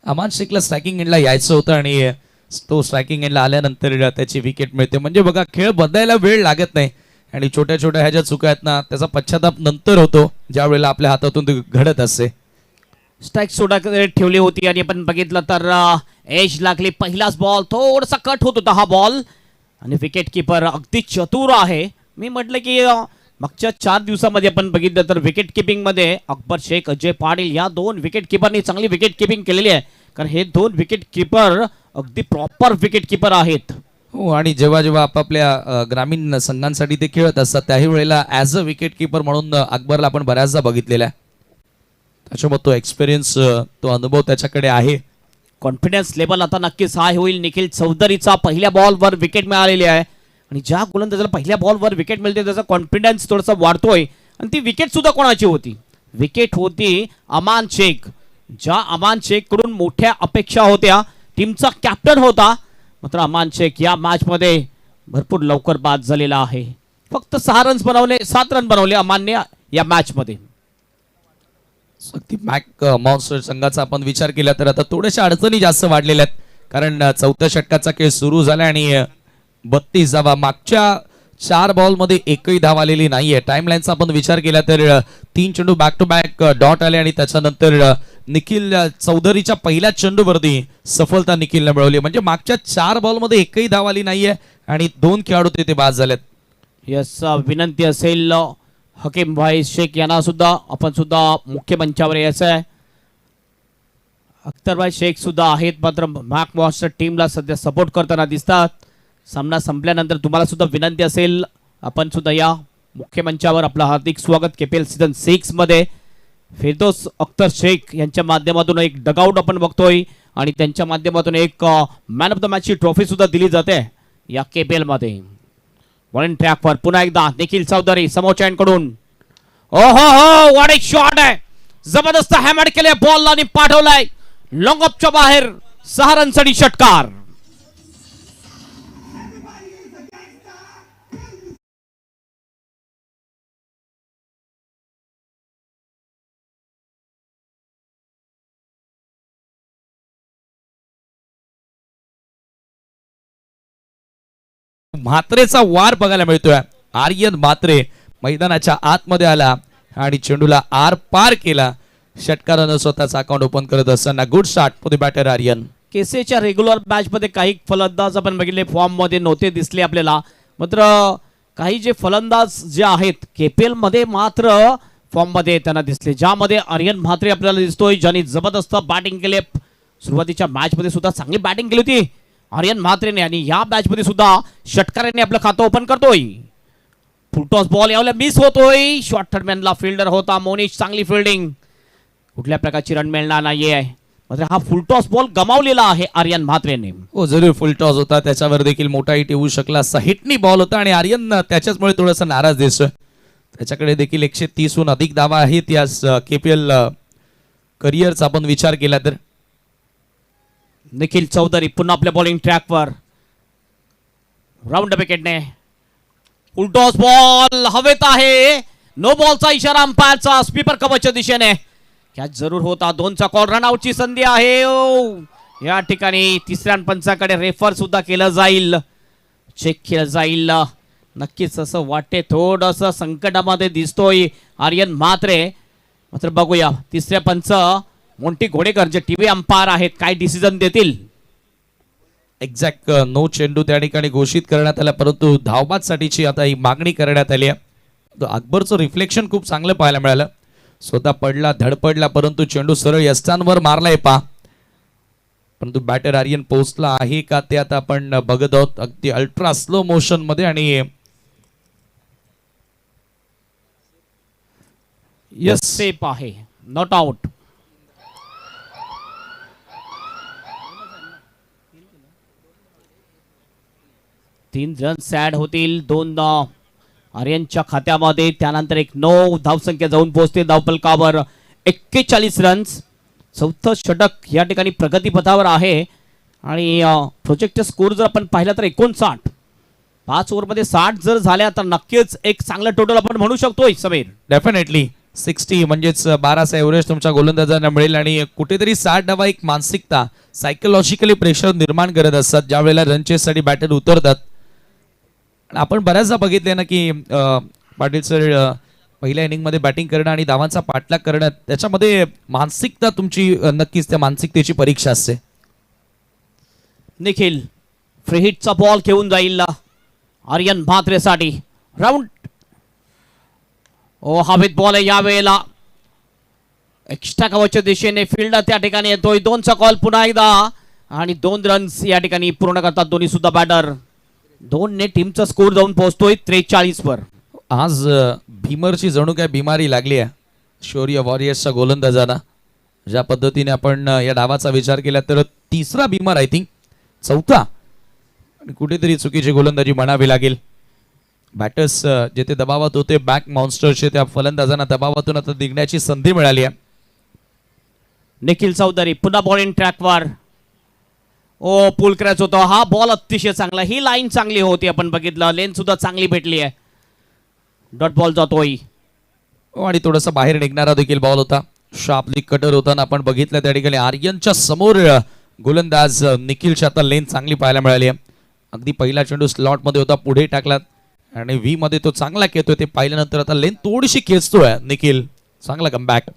अमान शेखला स्ट्रायकिंग एंडला यायचं होतं आणि तो स्ट्रायकिंग एंडला आल्यानंतर त्याची विकेट मिळते. म्हणजे बघा खेळ बदलायला वेळ लागत नाही आणि छोट्या छोट्या ह्या ज्या चुका आहेत ना त्याचा पश्चाताप नंतर होतो ज्या वेळेला आपल्या हातातून ते घडत असते. स्ट्राइक सोडा ठेवली होती आणि आपण बघितलं तर एज लागली. पहिलाच बॉल थोडासा कट होत होता हा बॉल आणि विकेट किपर अगदी चतुर आहे. मी म्हटलं की मागच्या 4 दिवसामध्ये आपण बघितलं तर विकेट किपिंग मध्ये अकबर शेख अजय पाटील या 2 विकेट किपरनी चांगली विकेट किपिंग केलेली आहे. कारण हे 2 विकेट किपर अगदी प्रॉपर विकेट किपर आहेत. हो आणि जेव्हा जेव्हा आपापल्या ग्रामीण संघांसाठी ते खेळत असतात त्याही वेळेला ॲज अ विकेट किपर म्हणून अकबरला आपण बऱ्याचदा बघितलेला आहे. त्याच्यामुळे तो एक्सपिरियन्स तो अनुभव त्याच्याकडे आहे. कॉन्फिडन्स लेवल आता नक्कीच हाय होईल. निखिल चौधरीचा पहिल्या बॉलवर विकेट मिळालेली आहे आणि ज्या गोलंदाजाला पहिल्या बॉलवर विकेट मिळते त्याचा कॉन्फिडन्स थोडासा वाढतोय. आणि ती विकेट सुद्धा कोणाची होती. विकेट होती अमान शेख. ज्या अमान शेख कडून मोठ्या अपेक्षा होत्या. टीमचा कॅप्टन होता मात्र अमान शेख या मॅच मध्ये भरपूर लवकर बाद झालेला आहे. फक्त 6 रन्स बनवले 7 रन बनवले अमानने या मॅच मध्ये. मॅक मॉन्स्टर संघाचा आपण विचार केला तर आता थोड्याशा अडचणी जास्त वाढलेल्या आहेत. कारण 4थ्या षटकाचा खेळ सुरू झाला आणि 32 धावा. मागच्या 4 बॉलमध्ये एकही धाव आलेली नाहीये. टाइमलाईनचा आपण विचार केला तर 3 चेंडू बॅक टू बॅक डॉट आले आणि त्याच्यानंतर निखिल चौधरीच्या पहिल्या चेंडूवरती सफलता निखिलने मिळवली. म्हणजे मागच्या 4 बॉलमध्ये एकही धाव आली नाहीये आणि 2 खेळाडू ते बाद झालेत. यस विनंती असेल हकीम भाई शेख यांना सुद्धा आपण सुद्धा मुख्य मंचावर यायचं आहे. अख्तरभाई शेख सुद्धा आहेत मात्र मॅक मॉन्स्टर टीमला सध्या सपोर्ट करताना दिसतात. सामना संपल्यानंतर तुम्हाला सुद्धा विनंती असेल आपण सुद्धा या मुख्य मंचावर. आपलं हार्दिक स्वागत KPL सीझन 6 मध्ये. फिरदौस अख्तर शेख यांच्या माध्यमातून एक डगआउट आपण बघतोय आणि त्यांच्या माध्यमातून एक मॅन ऑफ द मॅचची ट्रॉफी सुद्धा दिली जाते या KPL मध्ये. बॉलिंग ट्रॅकवर पुन्हा एकदा निखिल चौधरी समोरच्या कडून. ओहो हो व्हाट एक शॉट आहे. जबरदस्त हॅमर केले बॉलला आणि पाठवलाय लॉंग ऑफच्या बाहेर. 6 रनसाठी षटकार. म्हात्रेचा वार बघायला मिळतोय. आर्यन म्हात्रे मैदानाच्या आतमध्ये आला आणि चेंडूला आर पार केला. षटकारानं स्वतःचा अकाउंट ओपन करत असताना good start for the batter Aryan. केसेच्या रेग्युलर मॅच मध्ये काही फलंदाज आपण बघितले फॉर्म मध्ये नव्हते दिसले आपल्याला, मात्र काही जे फलंदाज जे आहेत केपीएल मध्ये मात्र फॉर्म मध्ये त्यांना दिसले, ज्यामध्ये आर्यन म्हात्रे आपल्याला दिसतोय ज्यांनी जबरदस्त बॅटिंग केले. सुरुवातीच्या मॅच मध्ये सुद्धा चांगली बॅटिंग केली होती आर्यन म्हात्रेने आणि या मॅच मध्ये सुद्धा षटकाराने आपलं खातं ओपन करतोय. फुलटॉस बॉल यावेळेला मिस होतोय. शॉर्ट थर्डमॅनला फिल्डर होता मोनिश, चांगली फिल्डिंग, कुठल्या प्रकारची रन मिळणार नाहीये, मात्र हा फुलटॉस बॉल गमावलेला आहे आर्यन म्हात्रेने. हो जरूर फुल टॉस होता, त्याच्यावर देखील मोठा हिट येऊ शकला असता. हिटनी बॉल होता आणि आर्यन त्याच्याचमुळे थोडासा नाराज दिसतोय. त्याच्याकडे देखील 130हून अधिक धावा आहेत या केपीएल करिअरचा आपण विचार केला तर. निखिल चौधरी पुन्हा आपल्या बॉलिंग ट्रॅकवर, राऊंड विकेटने. फुलटॉस बॉल हवेत आहे, नो बॉलचा इशारा अंपायरचा स्पीपर कवचच्या दिशेने. कॅच जरूर होता, 2चा कॉल, रनआउटची संधी आहे. या ठिकाणी तिसऱ्या पंचाकडे रेफर सुद्धा केलं जाईल, चेक केलं जाईल. नक्कीच असं वाटते थोडंसं संकटामध्ये दिसतोय आर्यन म्हात्रे, मात्र बघूया तिसऱ्या पंच मोंटी घोडेकर जे टीव्ही अंपायर आहेत काय डिसिजन देतील. एक्झॅक्ट नो चेंडू त्या ठिकाणी घोषित करण्यात आला, परंतु धावबादसाठीची आता ही मागणी करण्यात आली आहे. तो अकबरचं रिफ्लेक्शन खूप चांगलं पाहायला मिळालं, स्वतः पडला धडपडला परंतु चेंडू सरळ यस्तांवर मारलाय पा, परंतु बॅटर आर्यन पोहोचला आहे का ते आता आपण बघत आहोत अगदी अल्ट्रा स्लो मोशन मध्ये. आणि यस सेफ आहे, नॉट आउट. तीन रन ऍड होतील, 2 आर्यनच्या खात्यामध्ये, त्यानंतर एक 9 धावसंख्या जाऊन पोहोचते धावफलकावर. 41 रन्स, चौथं षटक या ठिकाणी प्रगतीपथावर आहे. आणि प्रोजेक्टचा स्कोर जर आपण पाहिला तर 59, 5 ओव्हरमध्ये 60 जर झाल्या तर नक्कीच एक चांगलं टोटल आपण म्हणू शकतोय समीर. डेफिनेटली 60 म्हणजेच 12चा एव्हरेज तुमच्या गोलंदाजांना मिळेल. आणि कुठेतरी 60 धावा एक मानसिकता सायकोलॉजिकली प्रेशर निर्माण करत असतात ज्या वेळेला रनचेससाठी बॅटर उतरतात. आपण बऱ्याचदा बघितले ना की पाटील सर पहिल्या इनिंगमध्ये बॅटिंग करणं आणि धावांचा पाठलाग करणं त्याच्यामध्ये मानसिकता तुमची नक्कीच त्या मानसिकतेची परीक्षा असते. निखिल फ्री हिटचा बॉल घेऊन जाईल आर्यन म्हात्रेसाठी. राऊंड हवेत बॉल आहे यावेळेला, एक्स्ट्रा कव्हरच्या दिशेने फील्ड त्या ठिकाणी येतोय. 2चा कॉल पुन्हा एकदा आणि 2 रन्स या ठिकाणी पूर्ण करतात दोन्ही सुद्धा बॅटर. 2ने टीमचा स्कोर जाऊन पोहोचतोय 43 वर. आज भीमरची जणू काय बिमारी लागली आहे शौर्य वॉरियर्सच्या गोलंदाजांना. ज्या पद्धतीने आपण या डावाचा विचार केला तर तिसरा भीमर आय थिंक, चौथा, आणि कुठेतरी चुकीची गोलंदाजी म्हणावी लागेल. बॅटर्स जेथे दबावात होते बॅक मॉन्स्टरचे त्या फलंदाजांना दबावातून आता निघण्याची संधी मिळाली आहे. निखिल चौधरी पुन्हा बॉलिंग ट्रॅकवर. पुल क्रॅच होतो, हा बॉल अतिशय चांगला, ही लाईन चांगली होती, आपण बघितलं लेन सुद्धा चांगली भेटली आहे. डॉट बॉल जातोय आणि थोडासा बाहेर निघणारा देखील बॉल होता, शार्पली कटर होताना आपण बघितलं. त्या ठिकाणी आर्यनच्या समोर गोलंदाज निखिलची आता लेन चांगली पाहायला मिळाली आहे. अगदी पहिला चेंडू स्लॉट मध्ये होता, पुढे टाकला आणि व्ही मध्ये तो चांगला खेळतोय. ते पाहिल्यानंतर आता लेन थोडीशी खेचतोय निखिल, चांगला कमबॅक.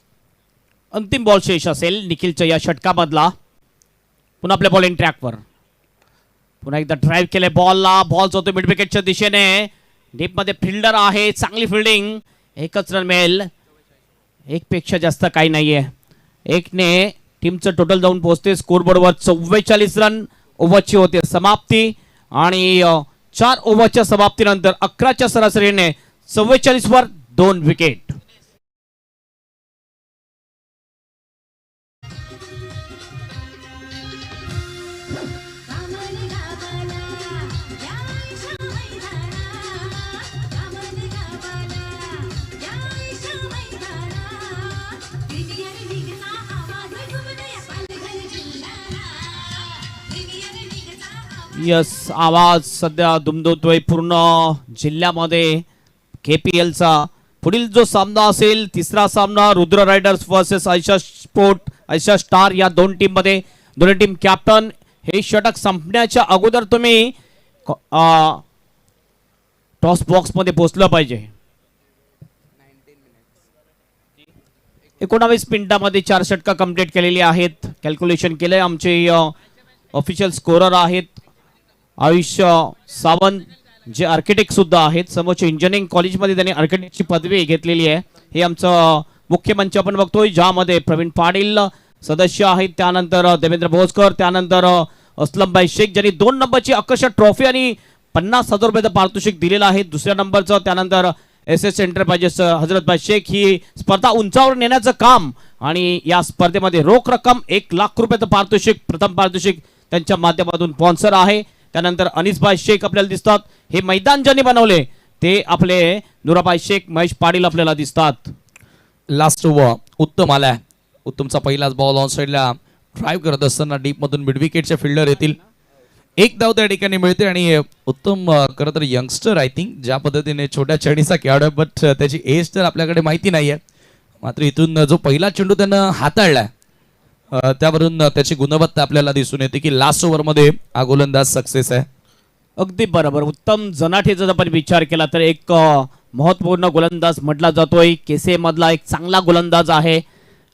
अंतिम बॉल शेष असेल निखिलच्या या षटकामधला. पुन्हा आपल्या बॉलिंग ट्रॅकवर पुन्हा एकदा ड्राईव्ह केले बॉलला, बॉल जातो मिड विकेटच्या दिशेने. डीप मध्ये फिल्डर आहे, चांगली फिल्डिंग, 1च रन मिळेल, 1 पेक्षा जास्त काही नाहीये. 1ने टीमचं टोटल जाऊन पोहोचते स्कोर बोर्डवर. 44 रन ओव्हरची होते समाप्ती आणि 4 ओव्हरच्या समाप्तीनंतर 11च्या सरासरीने 44 वर 2 विकेट. यस, आवाज सध्या दुमदुमतोय पूर्ण जिल्ह्यामध्ये. केपीएलचा पुढील जो सामना असेल, तिसरा सामना Rudra riders versus Ayesha sport Ayesha star या 2 टीम मध्ये. दोन्ही टीम कॅप्टन हे षटक संपण्याच्या अगोदर तुम्ही टॉस बॉक्स मध्ये पोहोचलं पाहिजे. 19 मिनिटांमध्ये 4 षटकं कंप्लीट केलेली आहेत. कॅल्क्युलेशन केलंय आमचे ऑफिशियल स्कोरर आहेत आयुष्य सावंत, जे आर्किटेक्ट सुद्धा आहेत. समोरच्या इंजिनिअरिंग कॉलेजमध्ये त्यांनी आर्किटेक्टची पदवी घेतलेली आहे. हे आमचं मुख्य मंच आपण बघतोय, ज्यामध्ये प्रवीण पाटील सदस्य आहेत, त्यानंतर देवेंद्र भोसकर, त्यानंतर असलमभाई शेख, ज्यांनी 2 नंबरची आकर्षक ट्रॉफी आणि 50,000 रुपयाचं पारितोषिक दिलेलं आहे. दुसऱ्या नंबरचं त्यानंतर SS एंटरप्राइजेस हजरतभाई शेख. ही स्पर्धा उंचावर नेण्याचं काम आणि या स्पर्धेमध्ये रोख रक्कम 1,00,000 रुपयाचं पारितोषिक, प्रथम पारितोषिक त्यांच्या माध्यमातून स्पॉन्सर आहे. त्यानंतर अनिसभाई शेख आपल्याला दिसतात. हे मैदान ज्यांनी बनवले ते आपले नुराबाई शेख, महेश पाटील आपल्याला दिसतात. लास्ट ओव्हर उत्तम आलाय. उत्तमचा पहिलाच बॉल ऑन साईडला ड्राईव्ह करत असताना डीप मधून मिड विकेटचे फिल्डर येतील. 1 धाव त्या ठिकाणी मिळते आणि उत्तम खरं तर यंगस्टर आय थिंक ज्या पद्धतीने छोट्या चढीचा खेळाडू, बट त्याची एज तर आपल्याकडे माहिती नाहीये. मात्र इथून जो पहिला चेंडू त्यानं हाताळलाय त्यावरून त्याची गुणवत्ता आपल्याला दिसून येते की लास्ट ओव्हरमध्ये हा गोलंदाज सक्सेस आहे. अगदी बरोबर. उत्तम जनाठेचा जर आपण विचार केला तर एक महत्वपूर्ण गोलंदाज म्हटला जातोय. केसे मधला एक चांगला गोलंदाज आहे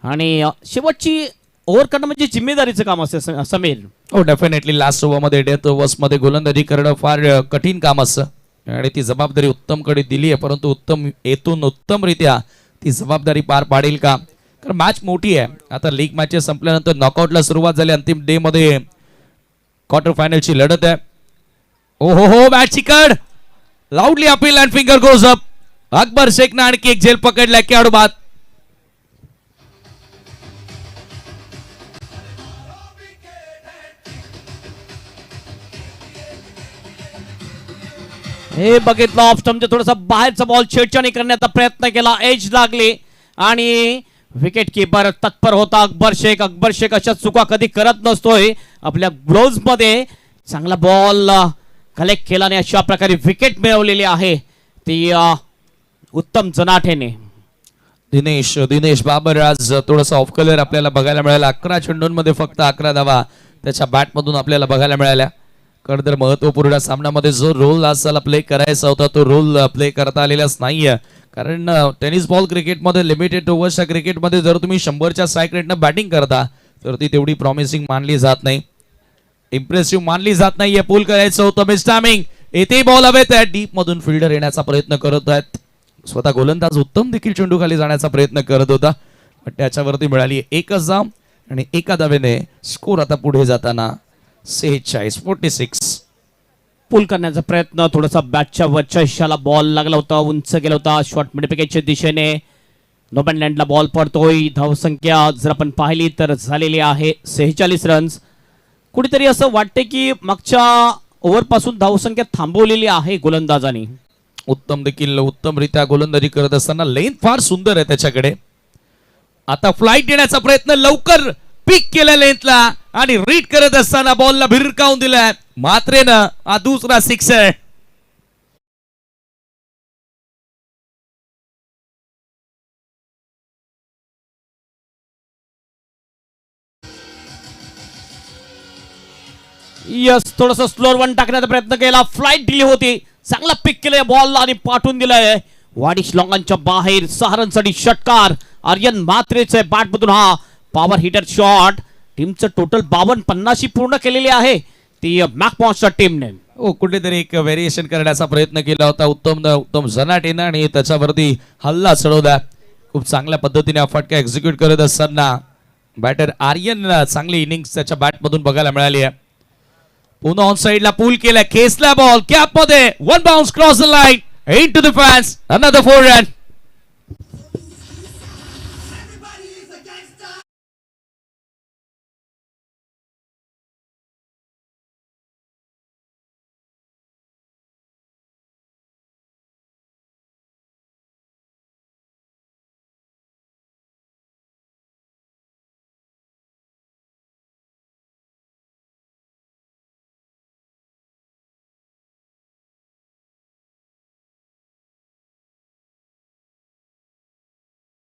आणि शेवटची ओव्हर करणं म्हणजे जिम्मेदारीचं काम असते समीर. हो डेफिनेटली लास्ट ओव्हरमध्ये डेथ ओव्हर्समध्ये गोलंदाजी करणं फार कठीण काम असतं आणि ती जबाबदारी उत्तमकडे दिली आहे. परंतु उत्तम येथून उत्तमरित्या ती जबाबदारी पार पाडेल का? कारण मॅच मोठी आहे. आता लीग मॅचेस संपल्यानंतर नॉकआउटला सुरुवात झाली. अंतिम डे मध्ये क्वार्टर फायनलची लढत आहे. ओ हो मॅचची कड loudly appeal and finger goes up. Akbar शेखनं आणखी एक झेल पकडलाय खेळाडू बाद. हे बघितलं ऑफ स्टंपच्या थोडासा बाहेरचा बॉल छेडछाणी करण्याचा प्रयत्न केला, एज लागली आणि विकेट किपर तत्पर होता अकबर शेख. अकबर शेख अशा चुका कधी करत नसतोय. आपल्या ग्लोव्ज मध्ये चांगला बॉल कलेक्ट केला आणि अशा प्रकारे विकेट मिळवलेली आहे ती उत्तम जनाठेने. दिनेश बाबर आज थोडासा ऑफ कलर आपल्याला बघायला मिळाला. 11 चेंडूंमध्ये फक्त 11 धावा त्याच्या बॅटमधून आपल्याला बघायला मिळाल्या. खरं महत्वपूर्ण सामन्यामध्ये जो रोल आज त्याला प्ले करायचा होता तो रोल प्ले करता आलेलाच नाहीये. कारण टेनिस बॉल क्रिकेटमध्ये लिमिटेड ओव्हर्सच्या क्रिकेटमध्ये जर तुम्ही 100च्या स्ट्राईक रेटनं बॅटिंग करता तर ती तेवढी प्रॉमिसिंग मानली जात नाही, इम्प्रेसिव्ह मानली जात नाहीये. पूल करायचं होतं मिस टायमिंग. येथे बॉल हवेत आहे. डीप मधून फिल्डर येण्याचा प्रयत्न करत आहेत. स्वतः गोलंदाज उत्तम देखील चेंडू खाली जाण्याचा प्रयत्न करत होता पण त्याच्यावरती मिळाली एकच धाव आणि एका धावेने स्कोर आता पुढे जाताना 46-46. पुल करण्याचा प्रयत्न, थोडासा बॅटच्या वरच्या हिश्श्याला बॉल लागला होता, उंच गेला होता शॉर्ट मिड विकेटच्या दिशेने. नोबॅन लँडला बॉल पडतोय. धावसंख्या जर आपण पाहिली तर झालेली आहे 46 रन्स. कुठेतरी असं वाटते की मागच्या ओव्हर पासून धावसंख्या थांबवलेली आहे गोलंदाजाने. उत्तम देखील उत्तमरित्या गोलंदाजी करत असताना लेंथ फार सुंदर आहे त्याच्याकडे. आता फ्लाइट येण्याचा प्रयत्न, लवकर पिक केला लेंथला आणि रीड करत असताना बॉलला भिरकावून दिलाय मात्रेनं. हा दुसरा सिक्सर. यस, थोडस स्लोअर वन टाकण्याचा प्रयत्न केला, फ्लाइट दिली होती, चांगला पिक केलाय बॉल आणि पाठवून दिलाय वाडिश लॉंगांच्या बाहेर. 6 रनसाठी षटकार आर्यन म्हात्रेचे बॅटमधून हा पॉवर हिटर शॉट. टीमचं टोटल 52-50 पूर्ण केलेली आहे ती मॅकपॉन्सच्या टीमने. कुठेतरी एक व्हेरिएशन करण्याचा प्रयत्न केला होता उत्तम जनाटेनं आणि त्याच्यावरती हल्ला चढवला. खूप चांगल्या पद्धतीने हा फटका एक्झिक्यूट करत असताना बॅटर आर्यन चांगली इनिंग्स त्याच्या बॅटमधून बघायला मिळाली आहे. पुन्हा ऑन साइडला पूल केला, खेचला बॉल कॅप मध्ये, 1 bounce cross the line into the fans, another 4 run.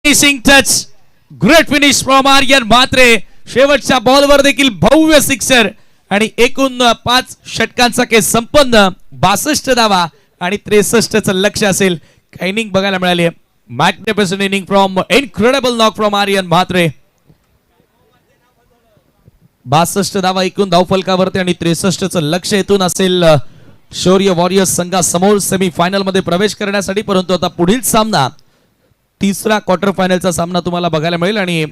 Finishing touch, great finish from Aryan Mhatre. शेवटच्या बॉलवर देखील भव्य सिक्सर आणि एकूण 5 षटकांचा केस संपन्न. 62 धावा आणि 63चं लक्ष असेल. इनिंग बघायला मिळाली. Magnificent inning from incredible knock from Aryan Mhatre. 62 धावा एकूण धावफलकावरती आणि 63चं लक्ष येथून असेल शौर्य वॉरियर्स संघासमोर सेमीफायनल मध्ये प्रवेश करण्यासाठी. परंतु आता पुढील सामना तिसरा क्वार्टर फायनलचा सामना तुम्हाला बघायला मिळेल आणि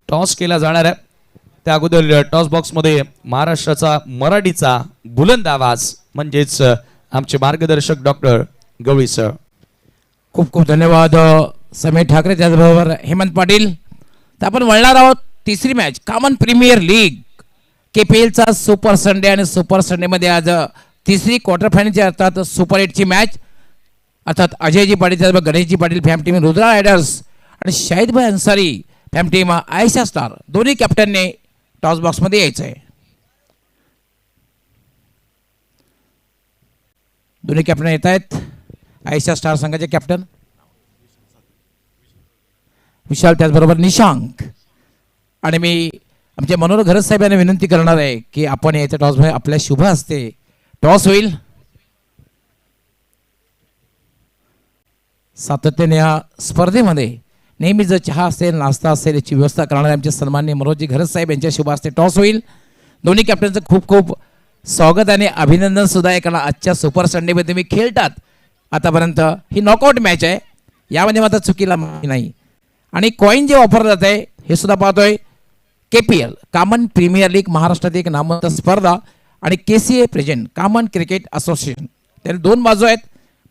टॉस केला जाणार आहे. त्या अगोदर टॉस बॉक्स मध्ये महाराष्ट्राचा मराठीचा बुलंद आवाज म्हणजेच आमचे मार्गदर्शक डॉक्टर गवळी सर. खूप खूप धन्यवाद समीर ठाकरे, त्याचबरोबर हेमंत पाटील. तर आपण वळणार आहोत तिसरी मॅच कॉमन प्रीमियर लीग KPLचा सुपर संडे. आणि सुपर संडेमध्ये आज तिसरी क्वार्टर फायनलची अर्थात सुपर 8ची मॅच अर्थात अजयजी पाटील त्याचबरोबर गणेशजी Patil fam team Rudra riders आणि शाहिदभाई Ansari fam team Ayesha star दोन्ही कॅप्टनने टॉस बॉक्समध्ये यायचं आहे. दोन्ही कॅप्टन येत आहेत. आयशा स्टार संघाचे कॅप्टन विशाल त्याचबरोबर निशांक. आणि मी आमचे मनोहर घरत साहेब यांना विनंती करणार आहे की आपण याच्या टॉसमध्ये आपल्या शुभ हस्ते टॉस होईल. सातत्याने या स्पर्धेमध्ये नेहमी जर चहा असेल नाश्ता असेल याची व्यवस्था करणारे आमचे सन्माननीय मनोहरजी घरत साहेब यांच्या शुभ हस्ते टॉस होईल. दोन्ही कॅप्टनचं खूप खूप स्वागत आणि अभिनंदन सुद्धा आहे, कारण आजच्या सुपर संडेमध्ये तुम्ही खेळतात. आतापर्यंत ही नॉकआउट मॅच आहे, यामध्ये मात्र चुकीला नाही. आणि कॉईन जे वापरलं जात आहे हे सुद्धा पाहतोय KPL कॉमन प्रीमियर लीग महाराष्ट्रातील एक नामवंत स्पर्धा आणि KCA present common Cricket association, त्याला दोन बाजू आहेत.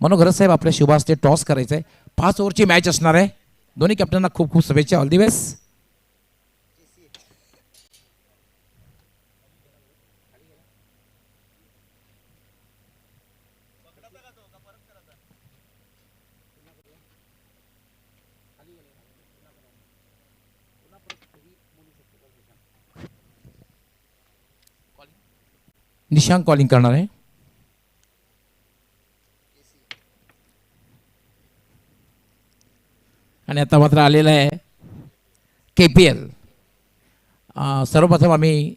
मनोहर साहेब आपल्या शुभ हस्ते टॉस करायचं आहे. 5 ओव्हरची मॅच असणार आहे. दोन्ही कॅप्टनना खूप खूप शुभेच्छा. All the best. Nishank calling करणार आहे. आणि आता मात्र आलेलं आहे KPL. सर्वप्रथम आम्ही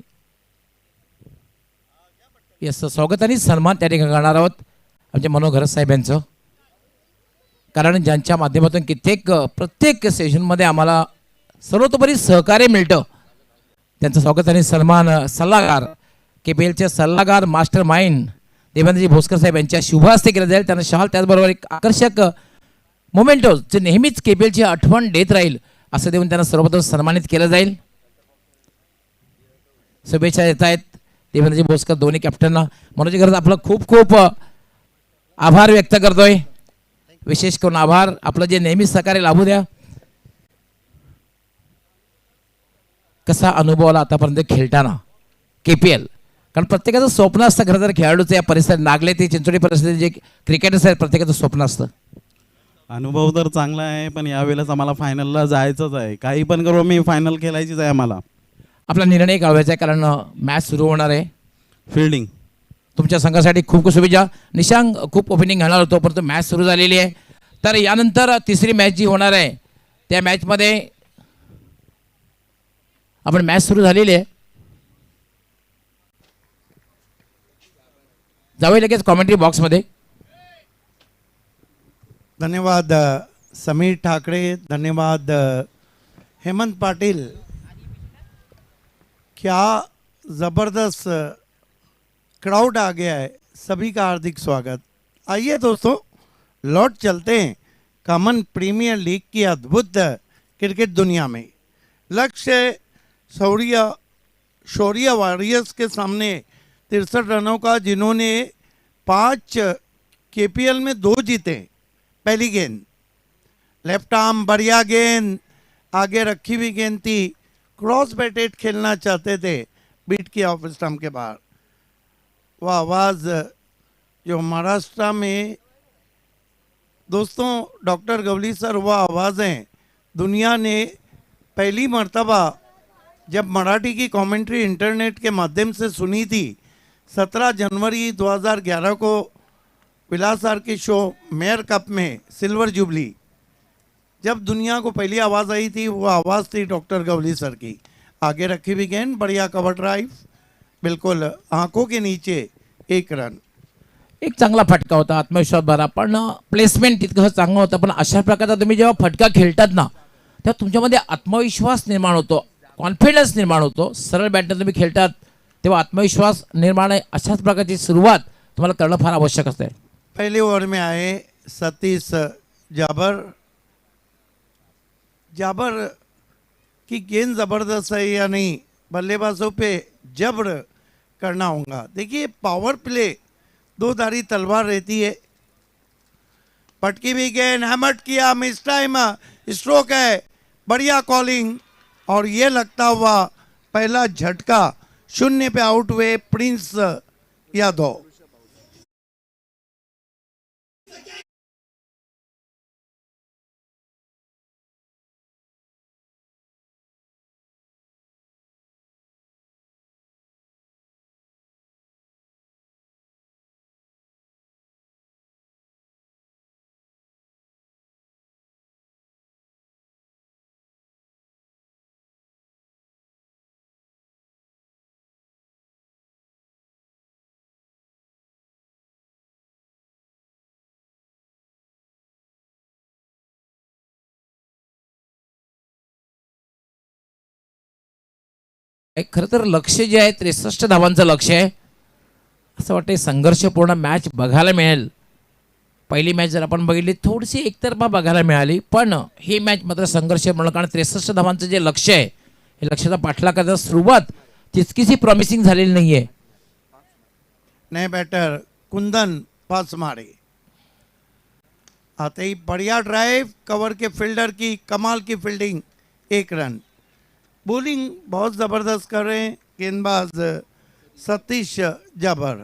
याचं स्वागत आणि सन्मान त्या ठिकाणी करणार आहोत आमच्या मनोहर साहेब यांचं, कारण ज्यांच्या माध्यमातून प्रत्येक सेशनमध्ये आम्हाला सर्वतोपरी सहकार्य मिळतं. त्यांचं स्वागत आणि सन्मान सल्लागार KPLचे सल्लागार मास्टर माइंड देवेंद्रजी भोसकर साहेब यांच्या शुभ हस्ते केलं जाईल. त्यांना शाल त्याचबरोबर एक आकर्षक मोमेंटोज जे नेहमीच KPLची आठवण देत राहील असं देऊन त्यांना सर्वप्रथम सन्मानित केलं जाईल. शुभेच्छा देत आहेत देवेंद्रजी भोसकर दोन्ही कॅप्टनना. मनोजी गरज आपलं खूप खूप आभार व्यक्त करतोय. विशेष करून आभार आपलं जे नेहमी सहकार्य लाभू द्या. कसा अनुभव आला आतापर्यंत खेळताना KPL, कारण प्रत्येकाचं स्वप्न असतं खरं तर खेळाडूचं या परिसरात नागले ते चिंचोली परिसरात जे क्रिकेटर्स आहेत प्रत्येकाचं स्वप्न असतं. अनुभव तर चांगला आहे, पण यावेळेस आम्हाला फायनलला जायचंच आहे. काही पण करू मी फायनल खेळायचीच आहे आम्हाला. आपला निर्णय कळवायचा आहे कारण मॅच सुरू होणार आहे. फिल्डिंग तुमच्या संघासाठी खूप खूप शुभेच्छा. निशांक खूप ओपनिंग घालणार होतो परंतु मॅच सुरू झालेली आहे. तर यानंतर तिसरी मॅच जी होणार आहे त्या मॅचमध्ये आपण मॅच सुरू झालेली आहे. जाऊया लगेच कॉमेंट्री बॉक्समध्ये. धन्यवाद समीर ठाकरे, धन्यवाद हेमंत पाटिल. क्या ज़बरदस्त क्राउड आ गया है, सभी का हार्दिक स्वागत. आइए दोस्तों लौट चलते हैं कॉमन प्रीमियर लीग की अद्भुत क्रिकेट दुनिया में. लक्ष्य शौर्य वॉरियर्स के सामने 63 रनों का, जिन्होंने 5 KPL में 2 जीते. पहली गेंद लेफ्ट आर्म बढ़िया गेंद, आगे रखी हुई गेंद थी. क्रॉस बैटेड खेलना चाहते थे, बीट किया ऑफ स्टंप के बाहर. वह आवाज़ जो महाराष्ट्र में दोस्तों डॉक्टर गवली सर, वह आवाज़ें दुनिया ने पहली मर्तबा जब मराठी की कमेंट्री इंटरनेट के माध्यम से सुनी थी 17 जनवरी 2011 को विलास आर के शो मेयर कप में सिल्वर जुबली, जब दुनिया को पहली आवाज़ आई थी वो आवाज़ थी डॉक्टर गवली सर की. आगे रखी हुई गेंद, बढ़िया कवर ड्राइव, बिल्कुल आंखों के नीचे 1 रन. एक चांगला फटका होता, आत्मविश्वास भरा, पण प्लेसमेंट तितकं चांगलं होतं. पण अशा प्रकारचा तुम्ही जेव्हा फटका खेळतात ना तेव्हा तुमच्यामध्ये आत्मविश्वास निर्माण होतो. कॉन्फिडन्स निर्माण होतो. सरळ बॅटने तुम्ही खेळतात तेव्हा आत्मविश्वास निर्माण आहे. अशाच प्रकारची सुरुवात तुम्हाला करणं फार आवश्यक असते. पहले ओवर में आए सतीश जाबर. जाबर की गेंद ज़बरदस्त है या नहीं, बल्लेबाजों पे जबर करना होगा. देखिए पावर प्ले दो धारी तलवार रहती है. पटकी भी गेंद हैमट किया, मिस टाइम स्ट्रोक है, बढ़िया कॉलिंग. और ये लगता हुआ पहला झटका, 0 पे आउट हुए प्रिंस यादव. खरं तर लक्ष जे आहे 63 धावांचं लक्ष आहे. असं वाटतं संघर्षपूर्ण मॅच बघायला मिळेल. पहिली मॅच जर आपण बघितली थोडीशी एकतर्फा बघायला मिळाली, पण ही मॅच मात्र संघर्षपूर्ण, कारण 63 धावांचं जे लक्ष आहे हे लक्ष्याचा पाठलाग करण्याची सुरुवात तितकीशी प्रॉमिसिंग झालेली नाहीये. नए बैटर कुंदन पास मारे, आते ही बढ़िया ड्राइव, कवर के फील्डर की कमाल की फील्डिंग, 1 रन. बॉलिंग बहुत ज़बरदस्त कर रहे हैं गेंदबाज सतीश जाबर.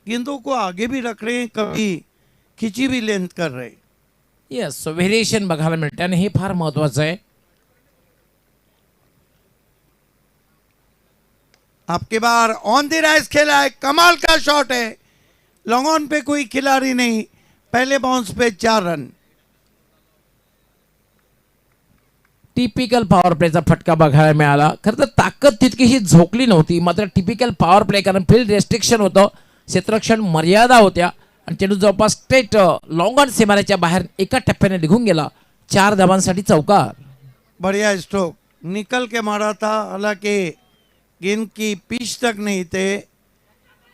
गेंदों को आगे भी रख रहे हैं, कभी खिंची भी लेंथ कर रहे हैं. येस, व्हेरिएशन बघायला मिळते आणि हे फार महत्वाचं आहे. आपके बार ऑन द राइज खेला है, कमाल का शॉट है. लॉन्ग ऑन पे कोई खिलाड़ी नहीं, पहले बाउंस पे 4 रन. टिपिकल पॉवर प्लेचा फटका बघायला मिळाला. खरं तर ताकद तितकीशी झोकली नव्हती, मात्र टिपिकल पॉवर प्ले, कारण फील्ड रेस्ट्रिक्शन होतं, क्षेत्ररक्षण मर्यादा होत्या आणि चेंडू जवळपास स्ट्रेट लॉंग ऑन सीमारेच्या बाहेर एका टप्प्याने निघून गेला. 4 धावांसाठी चौकार. बढ़िया स्ट्रोक, निकल के मारा था, हालांकि गेंद की पिच तक नहीं थे.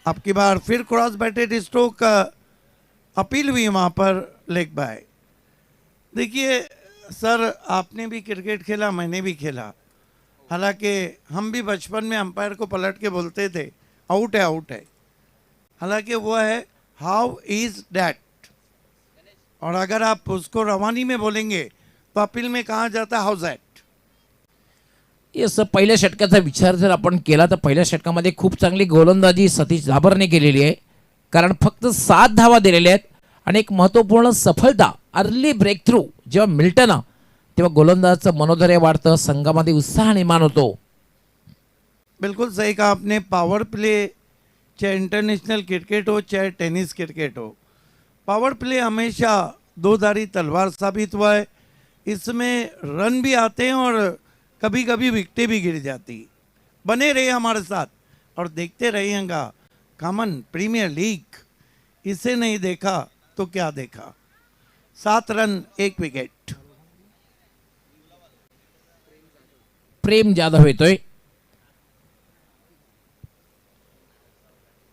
आपकी बार फिर क्रॉस बैटेड स्ट्रोक, अपील हुई वहाँ पर लेग बाय. देखिए सर, आपने भी क्रिकेट खेला, मैंने भी खेला. हालांकि हम भी बचपन में अंपायर को पलट के बोलते थे आउट है, आउट है. हालांकि वो है हाउ इज डैट, और अगर आप उसको रवानी में बोलेंगे तो अपील में कहा जाता है हाउज दैट. येस, पहिल्या षटकाचा विचार जर आपण केला तर पहिल्या षटकामध्ये खूप चांगली गोलंदाजी सतीश जाबरने केलेली आहे, कारण फक्त 7 धावा दिलेल्या आहेत आणि एक महत्त्वपूर्ण सफलता, अर्ली ब्रेक थ्रू जेव्हा मिळतं ना तेव्हा गोलंदाजाचं मनोधैर्य वाढतं, संघामध्ये उत्साह निर्माण होतो. बिल्कुल सही कहा आपने. पावर प्ले चाहे इंटरनेशनल क्रिकेट हो चाहे टेनिस क्रिकेट हो, पावर प्ले हमेशा दो धारी तलवार साबित हुआ है. इसमें रन भी आते हैं और कभी कभी विकेटें भी गिर जाती. बने रहे हमारे साथ और देखते रहिएगा. कॉमन प्रीमियर लीग, इसे नहीं देखा तो क्या देखा. 7 रन 1 विकेट. प्रेम जाधव येतोय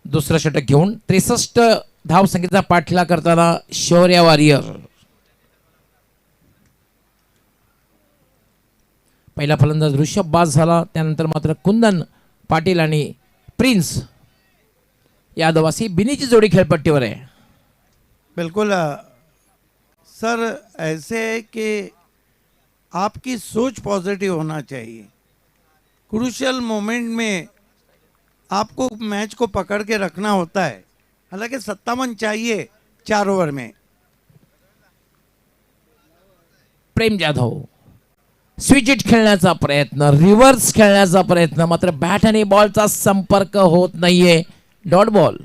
दुसरं षटक घेऊन. 63 धाव संख्येचा पाठलाग करताना शौर्य वॉरियर. पहिला फलंदाज ऋषभ बाद झाला, त्यानंतर मात्र कुंदन पाटील आणि प्रिन्स यादव अशी बिनीची जोडी खेळपट्टीवर आहे. बिल्कुल सर, ऐसे है कि आपकी सोच पॉजिटिव होना चाहिए. क्रूशियल मोमेंट में आपको मैच को पकड़ के रखना होता है. हालांकि 57 चाहिए 4 ओवर में. प्रेम जाधव स्विच हिट खेळण्याचा प्रयत्न, रिव्हर्स खेळण्याचा प्रयत्न, मात्र बॅट आणि बॉलचा संपर्क होत नाहीये. Dot ball.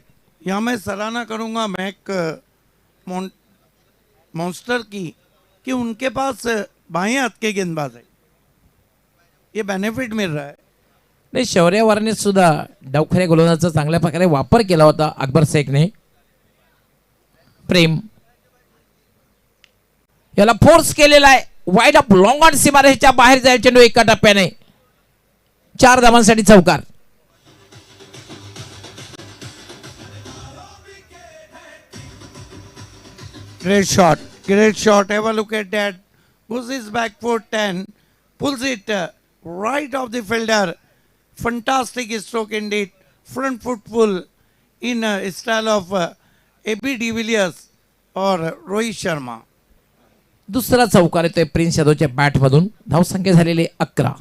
यहाँ मैं सराहना करूँगा मैक मॉन्स्टर की, कि उनके पास बाएं हाथ के गेंदबाज है, ये बेनिफिट मिल रहा है. नाही, शौर्य वॉरियरने सुद्धा डावखऱ्या गोलंदाजाचा चांगल्या प्रकारे वापर केला होता अकबर शेखने. प्रेम याला फोर्स केलेला आहे, वाईड अप लॉंग ऑन सीमारेषेच्या बाहेर जाईल चेंडू एका टप्प्याने. 4 धावांसाठी चौकार. Great shot. Great shot. Have a look at that. Puts his back foot 10. Pulls it right off the fielder. Fantastic stroke indeed. Front foot pull in style of A.B. de Villiers or Rohit Sharma. दुसरा चौकार येतोय prince यादवच्या बॅटमधून. धावसंख्या झालेली 11.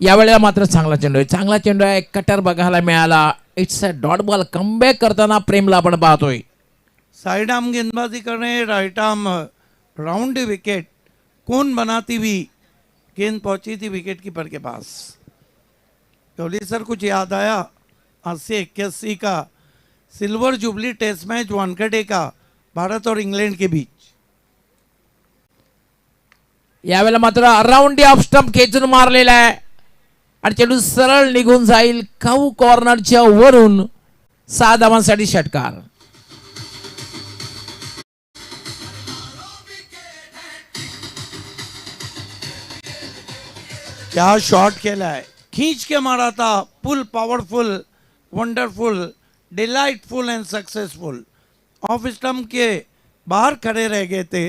यावेळेला मात्र चांगला चेंडू आहे. चांगला चेंडू आहे. कटर बघायला मिळाला. It's a dot ball. Comeback करताना प्रेमला आपण पाहतोय. साइड आर्म गेंदबाजी कर रहे हैं. राइट आर्म राउंड विकेट कौन बनाती हुई गेंद पहुंची थी विकेट कीपर के पास. कोहली सर कुछ याद आया 80-81 का silver jubilee test match Wankhede का भारत और इंग्लैंड के बीच. यावेळेला मात्र अराउंड ऑफ स्टंप खेचून मारलेला आहे आणि चेंडू सरळ निघून जाईल काऊ कॉर्नरच्या वरून. 6 धावांसाठी षटकार. क्या शॉट खेला है. खींच के मारा था. Pull powerful wonderful delightful and successful. Off stump के बाहर खड़े रह गए थे.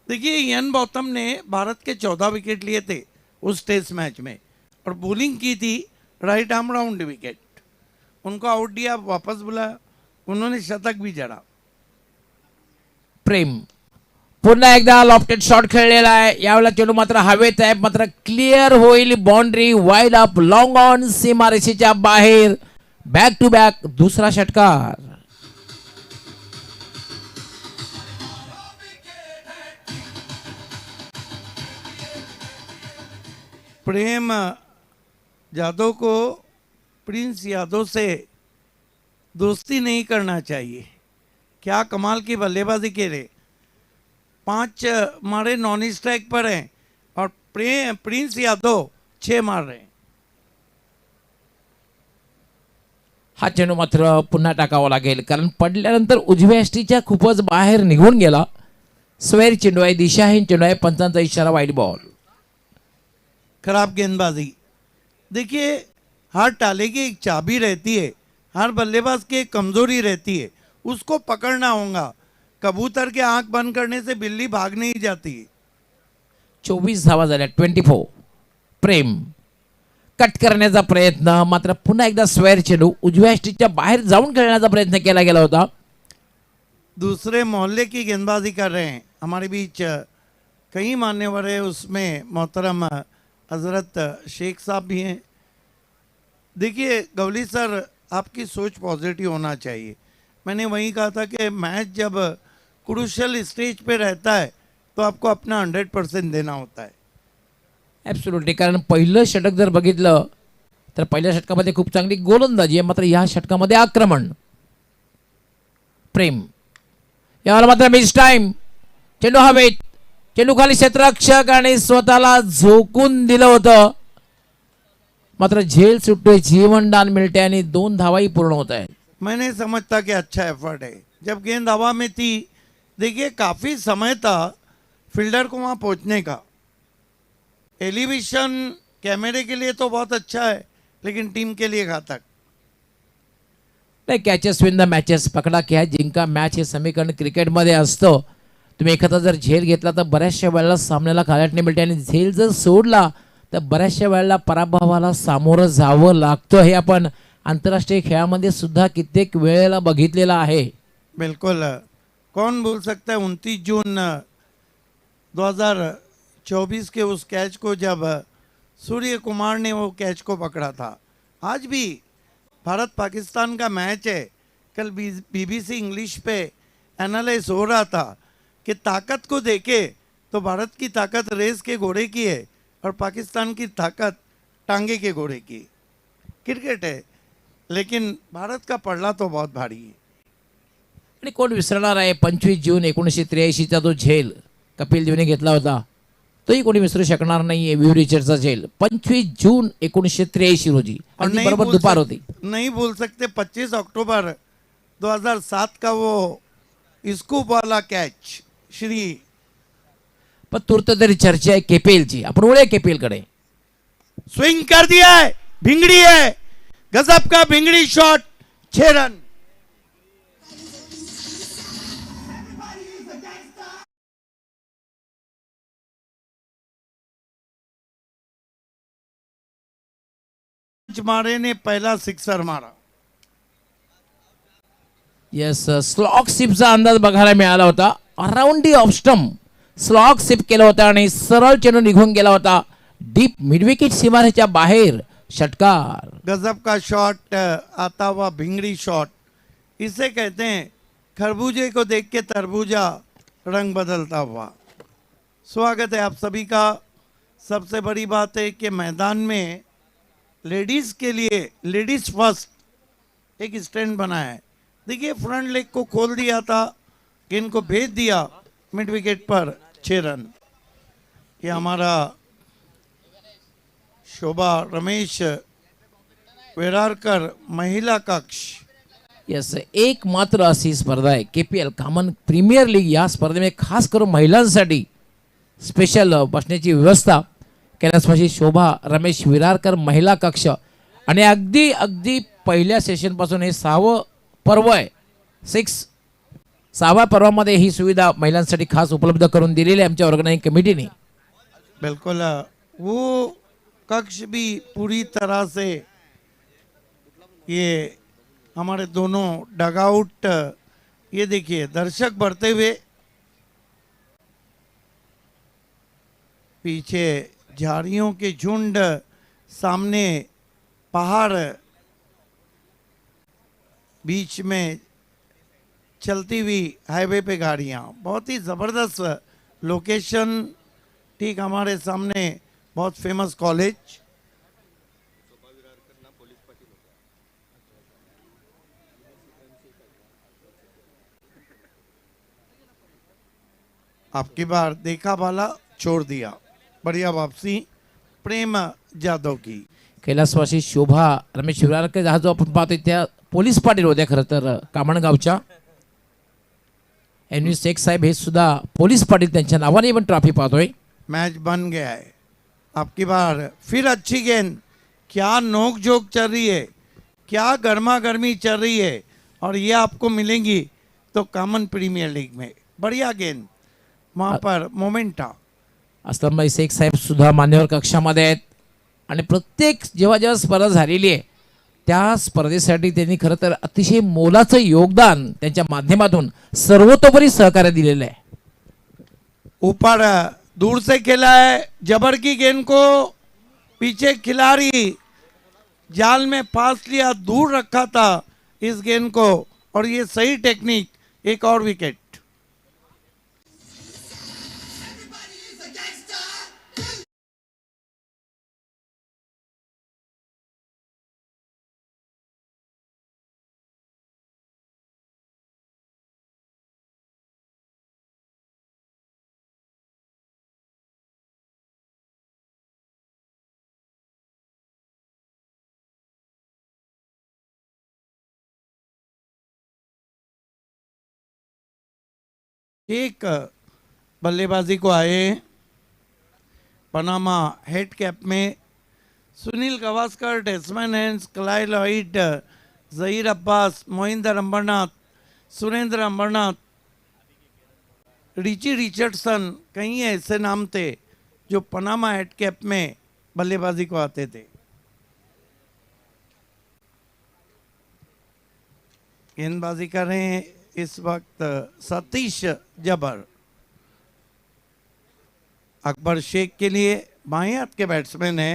देखिए इयन बॉथम ने भारत के 14 विकेट लिए थे उस टेस्ट मैच में और बॉलिंग की थी राइट आर्म राउंड विकेट. उनको आउट दिया वापस बुलाया. उन्होंने शतक भी जड़ा. प्रेम पुन्हा एकदा लॉफ्टेड शॉट खेळलेला आहे. यावेळेला चेंडू मात्र हवेत आहे. मात्र क्लिअर होईल. Boundary wide up long on सीमारेषेच्या बाहेर. बॅक टू बॅक दुसरा षटकार. प्रेम यादव को प्रिंस यादव से दोस्ती नहीं करना चाहिए. क्या कमाल की बल्लेबाजी के रहे. 5 मारे नॉन स्ट्राइक पर हैं और प्रिंस यादव 6 मार रहे हैं. हा चेंडू मात्र पुन्हा टाकावा लागेल कारण पडल्यानंतर उजव्या यष्टीच्या खूपच बाहेर निघून गेला. स्वेर चेंडू आहे. दिशाहीन चेंडू आहे. पंचांचा इशारा वाईड बॉल. खराब गेंदबाजी. देखिए हर टाले की एक चाबी रहती है. हर बल्लेबाज की एक कमजोरी रहती है. उसको पकड़ना होगा. कबूतर के आंख बंद करने से बिल्ली भाग नहीं जाती. 24 धावा झाल्या. 24. प्रेम कट करण्याचा प्रयत्न. मात्र पुन्हा एकदा स्वेर चेंडू उजव्या यष्टीच्या बाहेर जाऊन खेळण्याचा प्रयत्न केला गेला होता. दूसरे मोहल्ले की गेंदबाजी कर रहे हैं. हमारे बीच कई मान्यवर है. उसमें मोहतरम हजरत शेख साहब भी हैं. देखिए गवली सर आपकी सोच पॉजिटिव होना चाहिए. मैंने वही कहा था कि मैच जब क्रूशल स्टेज पे रहता है तो आपको अपना 100% देना होता है. ॲब्सोल्युटली. कारण पहिलं षटक जर बघितलं तर पहिल्या षटकामध्ये खूप चांगली गोलंदाजी आहे. मात्र या षटकामध्ये आक्रमण. प्रेम यावर मात्र मिस टाइम. चेंडू हवेत. चेंडू खाली क्षेत्ररक्षक आणि स्वतःला झोकून दिलं होतं. मात्र झेल सुटतोय. जीवनदान मिळते आणि 2 धावाही पूर्ण होत आहेत. मैंने समझता कि अच्छा एफर्ट है. जब गेंद हवा में थी देखिए काफ़ी समय था फील्डर को वहाँ पहुँचने का. एलिवेशन कैमरे के लिए तो बहुत अच्छा है लेकिन टीम के लिए घातक. नाही कॅचेस विन द मॅचेस. पकडा घ्या जिंका मॅच हे समीकरण क्रिकेटमध्ये असतं. तुम्ही एखादा जर झेल घेतला तर बऱ्याचशा वेळेला सामन्याला खालाटणे मिळते आणि झेल जर सोडला तर बऱ्याचशा वेळेला पराभवाला सामोरं जावं लागतं. हे आपण आंतरराष्ट्रीय खेळामध्ये सुद्धा कित्येक वेळेला बघितलेलं आहे. बिल्कुल. कौन भूल सकता है 29 जून 2024 के उस कैच को जब सूर्य कुमार ने वो कैच को पकड़ा था. आज भी भारत पाकिस्तान का मैच है. कल BBC इंग्लिश पे एनालाइज हो रहा था कि ताकत को देखे तो भारत की ताकत रेस के घोड़े की है और पाकिस्तान की ताकत टांगे के घोड़े की. क्रिकेट है लेकिन भारत का पड़ला तो बहुत भारी है. आणि कोण विसरणार आहे 25 जून 1983चा जो झेल कपिल देवने घेतला होता तोही कोणी विसरू शकणार नाहीये. व्ह्यू रिचर्डचा झेल 25 जून 1983 रोजी आणि बरोबर दुपार होती. नहीं भूल सकते 25 अक्टूबर 2007 का वो स्कूप वाला कैच. श्री पण तूर्त तरी चर्चा आहे केपीएलची. आपण वळूया केपीएलकडे. स्विंग कर दिया है, भिंगड़ी है, गजब का भिंगड़ी शॉट, 6 रन। मारे ने पहला सिक्सर मारा। येस, स्लॉग सिपचा अंदाज बघायला मिळाला होता. Around the off stump slog sweep केला होता आणि सरळ चेंडू निघून गेला होता डीप मिडविकेट सीमारेषेच्या बाहेर. षटकार. गजब का शॉट आता हुआ भिंगड़ी शॉट, इसे कहते हैं खरबूजे को देख के तरबूजा रंग बदलता हुआ। स्वागत है आप सभी का। सबसे बड़ी बात है कि मैदान में लेडीज के लिए लेडीज फर्स्ट एक स्टैंड बना है। देखिए फ्रंट लेग को खोल दिया था, गेंद को भेज दिया मिड विकेट पर, 6 रन। ये हमारा शोभा रमेश वेरारकर महिला कक्ष। येस, एक मात्र अशी स्पर्धा आहे KPL कॉमन प्रीमियर लीग. या स्पर्धेमध्ये खास करून महिलांसाठी स्पेशल बसण्याची व्यवस्था कैलासवासी शोभा रमेश विरारकर महिला कक्ष. आणि अगदी अगदी पहिल्या सेशनपासून हे 6वं पर्व आहे. 6व्या पर्वामध्ये ही सुविधा महिलांसाठी खास उपलब्ध करून दिलेली आहे आमच्या ऑर्गनायझिंग कमिटीने. बिल्कुल, वो कक्ष भी पूरी तरह से ये हमारे दोनों डगआउट, ये देखिए दर्शक बढ़ते हुए, पीछे झाड़ियों के झुंड, सामने पहाड़, बीच में चलती हुई हाईवे पे गाड़ियाँ, बहुत ही ज़बरदस्त लोकेशन। ठीक हमारे सामने बहुत फेमस कॉलेज, आपकी बार देखा भाला छोड़ दिया, बढ़िया वापसी प्रेम जाधव की। कैलासवासी शोभा रमेश विरारकर हा जो आपण पाहतोय त्या पोलीस पाटील होत्या खरं तर कामणगावच्या. NV शेख साहेब हे सुद्धा पोलीस पाटील त्यांच्या नावाने पण ट्रॉफी पाहतोय. मैच बन गया है। आपकी बार फिर अच्छी गेंद, क्या नोक झोंक चल रही है, क्या गर्मा गर्मी चल रही है, और ये आपको मिलेंगी तो कॉमन प्रीमियर लीग में। बढ़िया गेंद, वहाँ पर मोमेंटा। असलमभाई शेख साहेब सुद्धा मान्यवर कक्षामध्ये आहेत आणि प्रत्येक जेव्हा जेव्हा स्पर्धा झालेली आहे त्या स्पर्धेसाठी त्यांनी खरं तर अतिशय मोलाचं योगदान त्यांच्या माध्यमातून सर्वतोपरी सहकार्य दिलेलं आहे. ऊपर दूर से खेला है, जबर की गेंद को पीछे खिलाड़ी जाल में फांस लिया, दूर रखा था इस गेंद को, और ये सही टेक्निक, एक और विकेट। एक बल्लेबाजी को आए पनामा हेड कैप में Sunil Gavaskar, Desmond Haynes, Clive Lloyd, Zaheer Abbas, Mohinder Amarnath, Surinder Amarnath, Richie Richardson, कई ऐसे नाम थे जो पनामा हेड कैप में बल्लेबाजी को आते थे। गेंदबाजी कर रहे हैं इस वक्त सतीश जबर। अकबर शेख के लिए बाएं हाथ के बैट्समैन है।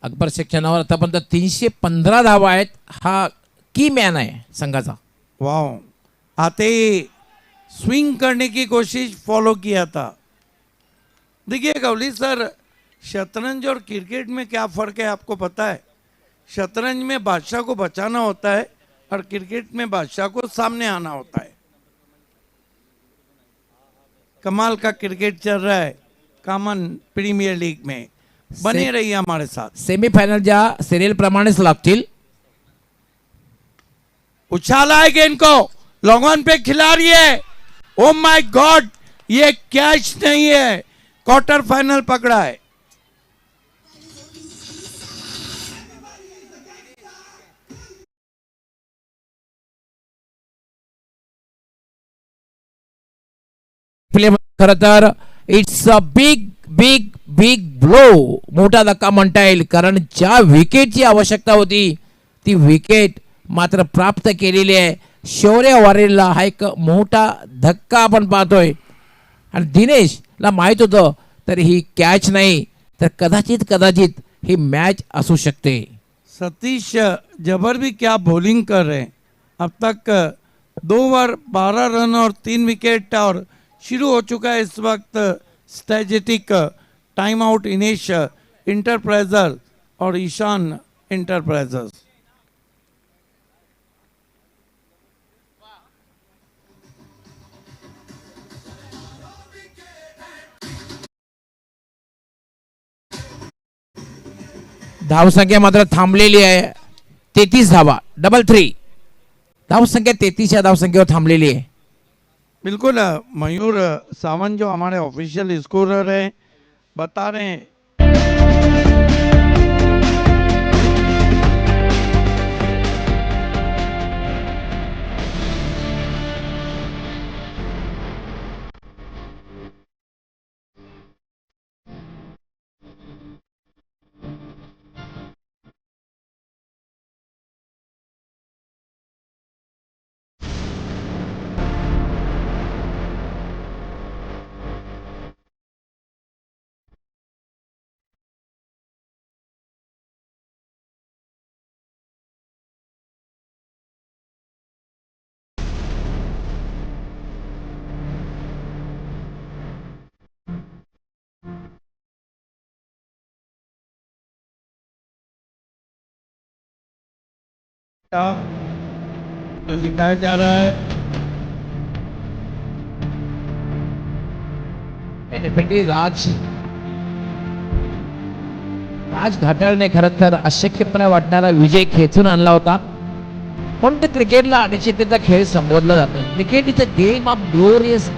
अकबर शेखच्या नावावर आतापर्यंत 315 धावा आहेत. हा की मॅन आहे संघाचा. वाह, आते ही स्विंग करने की कोशिश, फॉलो किया था। देखिए गवली सर, शतरंज और क्रिकेट में क्या फ़र्क है आपको पता है? शतरंज में बादशाह को बचाना होता है और क्रिकेट में बादशाह को सामने आना होता है। कमाल का क्रिकेट चल रहा है कॉमन प्रीमियर लीग में, बने रहिए हमारे साथ। सेमीफायनल ज्या सिरियल प्रमाणेच लागतील. उछाला है गेंद को, लॉन्ग ऑन पे खिला रही है। ओ माय गॉड, ये कैच नहीं है, क्वार्टर फाइनल पकड़ा है। प्ले खरं तर it's a big big big blow, मोठा धक्का म्हणता येईल, कारण ज्या विकेटची आवश्यकता होती ती विकेट मात्र प्राप्त केलेली आहे. शौर्य वारेलला हा एक मोठा धक्का आपण पाहतोय. आणि दिनेशला माहित होतं तर ही कॅच नाही तर कदाचित कदाचित ही मॅच असू शकते. सतीश जबर भी क्या बॉलिंग कर रहे हैं। अब तक 2 ओवर 12 रन और 3 विकेट और शुरू हो चुका है इस वक्त स्ट्रेटेजिक टाइम आउट इनेश इंटरप्राइजर और ईशान इंटरप्राइजर्स। धावसंख्या मात्र थांबलेली आहे 33 धावा, डबल 3. धावसंख्या 33 या धावसंख्येवर थांबलेली आहे. बिल्कुल मयूर सावंत जो हमारे ऑफिशियल स्कोरर है बता रहे हैं जो दिखाया जा रहा है राज घाटाळने खरं तर अशक्यपणे वाटणारा विजय खेचून आणला होता. पण ते क्रिकेटला अनिश्चिततेचा खेळ संबोधला जातो. Cricket is a game of glorious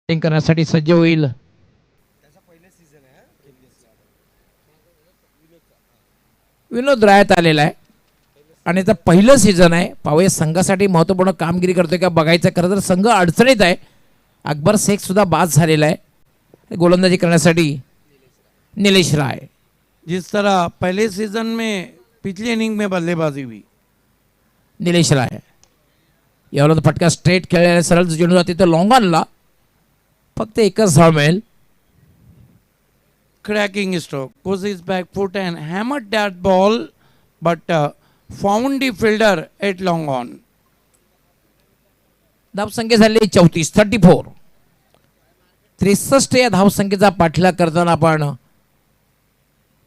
करण्यासाठी सज्ज होईल. विनोद रायत आलेला आहे आणि त्याचं पहिलं सीझन आहे. पाहूया संघासाठी महत्त्वपूर्ण कामगिरी करतोय का बघायचं. खरं तर संघ अडचणीत आहे. अकबर शेख सुद्धा बाद झालेला आहे गोलंदाजी करण्यासाठी. नीलेश राय जिस तरह पहले सीजन में पिछली इनिंग में बल्लेबाजी हुई, निलेश राय यावर फटका स्ट्रेट खेळलेला सरळ चेंडू जाते तर लॉंग ऑनला फक्त एकच धाव मिळेल. cracking stroke, push his back foot and hammered that ball, but found the fielder at long on. धावसंख्या झाली 34, 34. 63 या धावसंख्येचा पाठलाग करताना आपण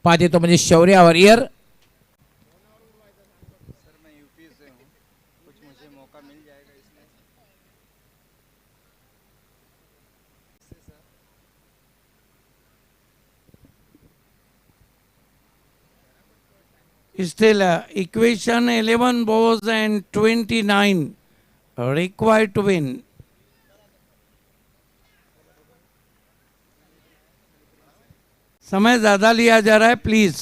पाहत येतो म्हणजे शौर्य warrior. Still equation 11 balls and 29 required to win. समय ज्यादा लिया जा रहा है प्लीज.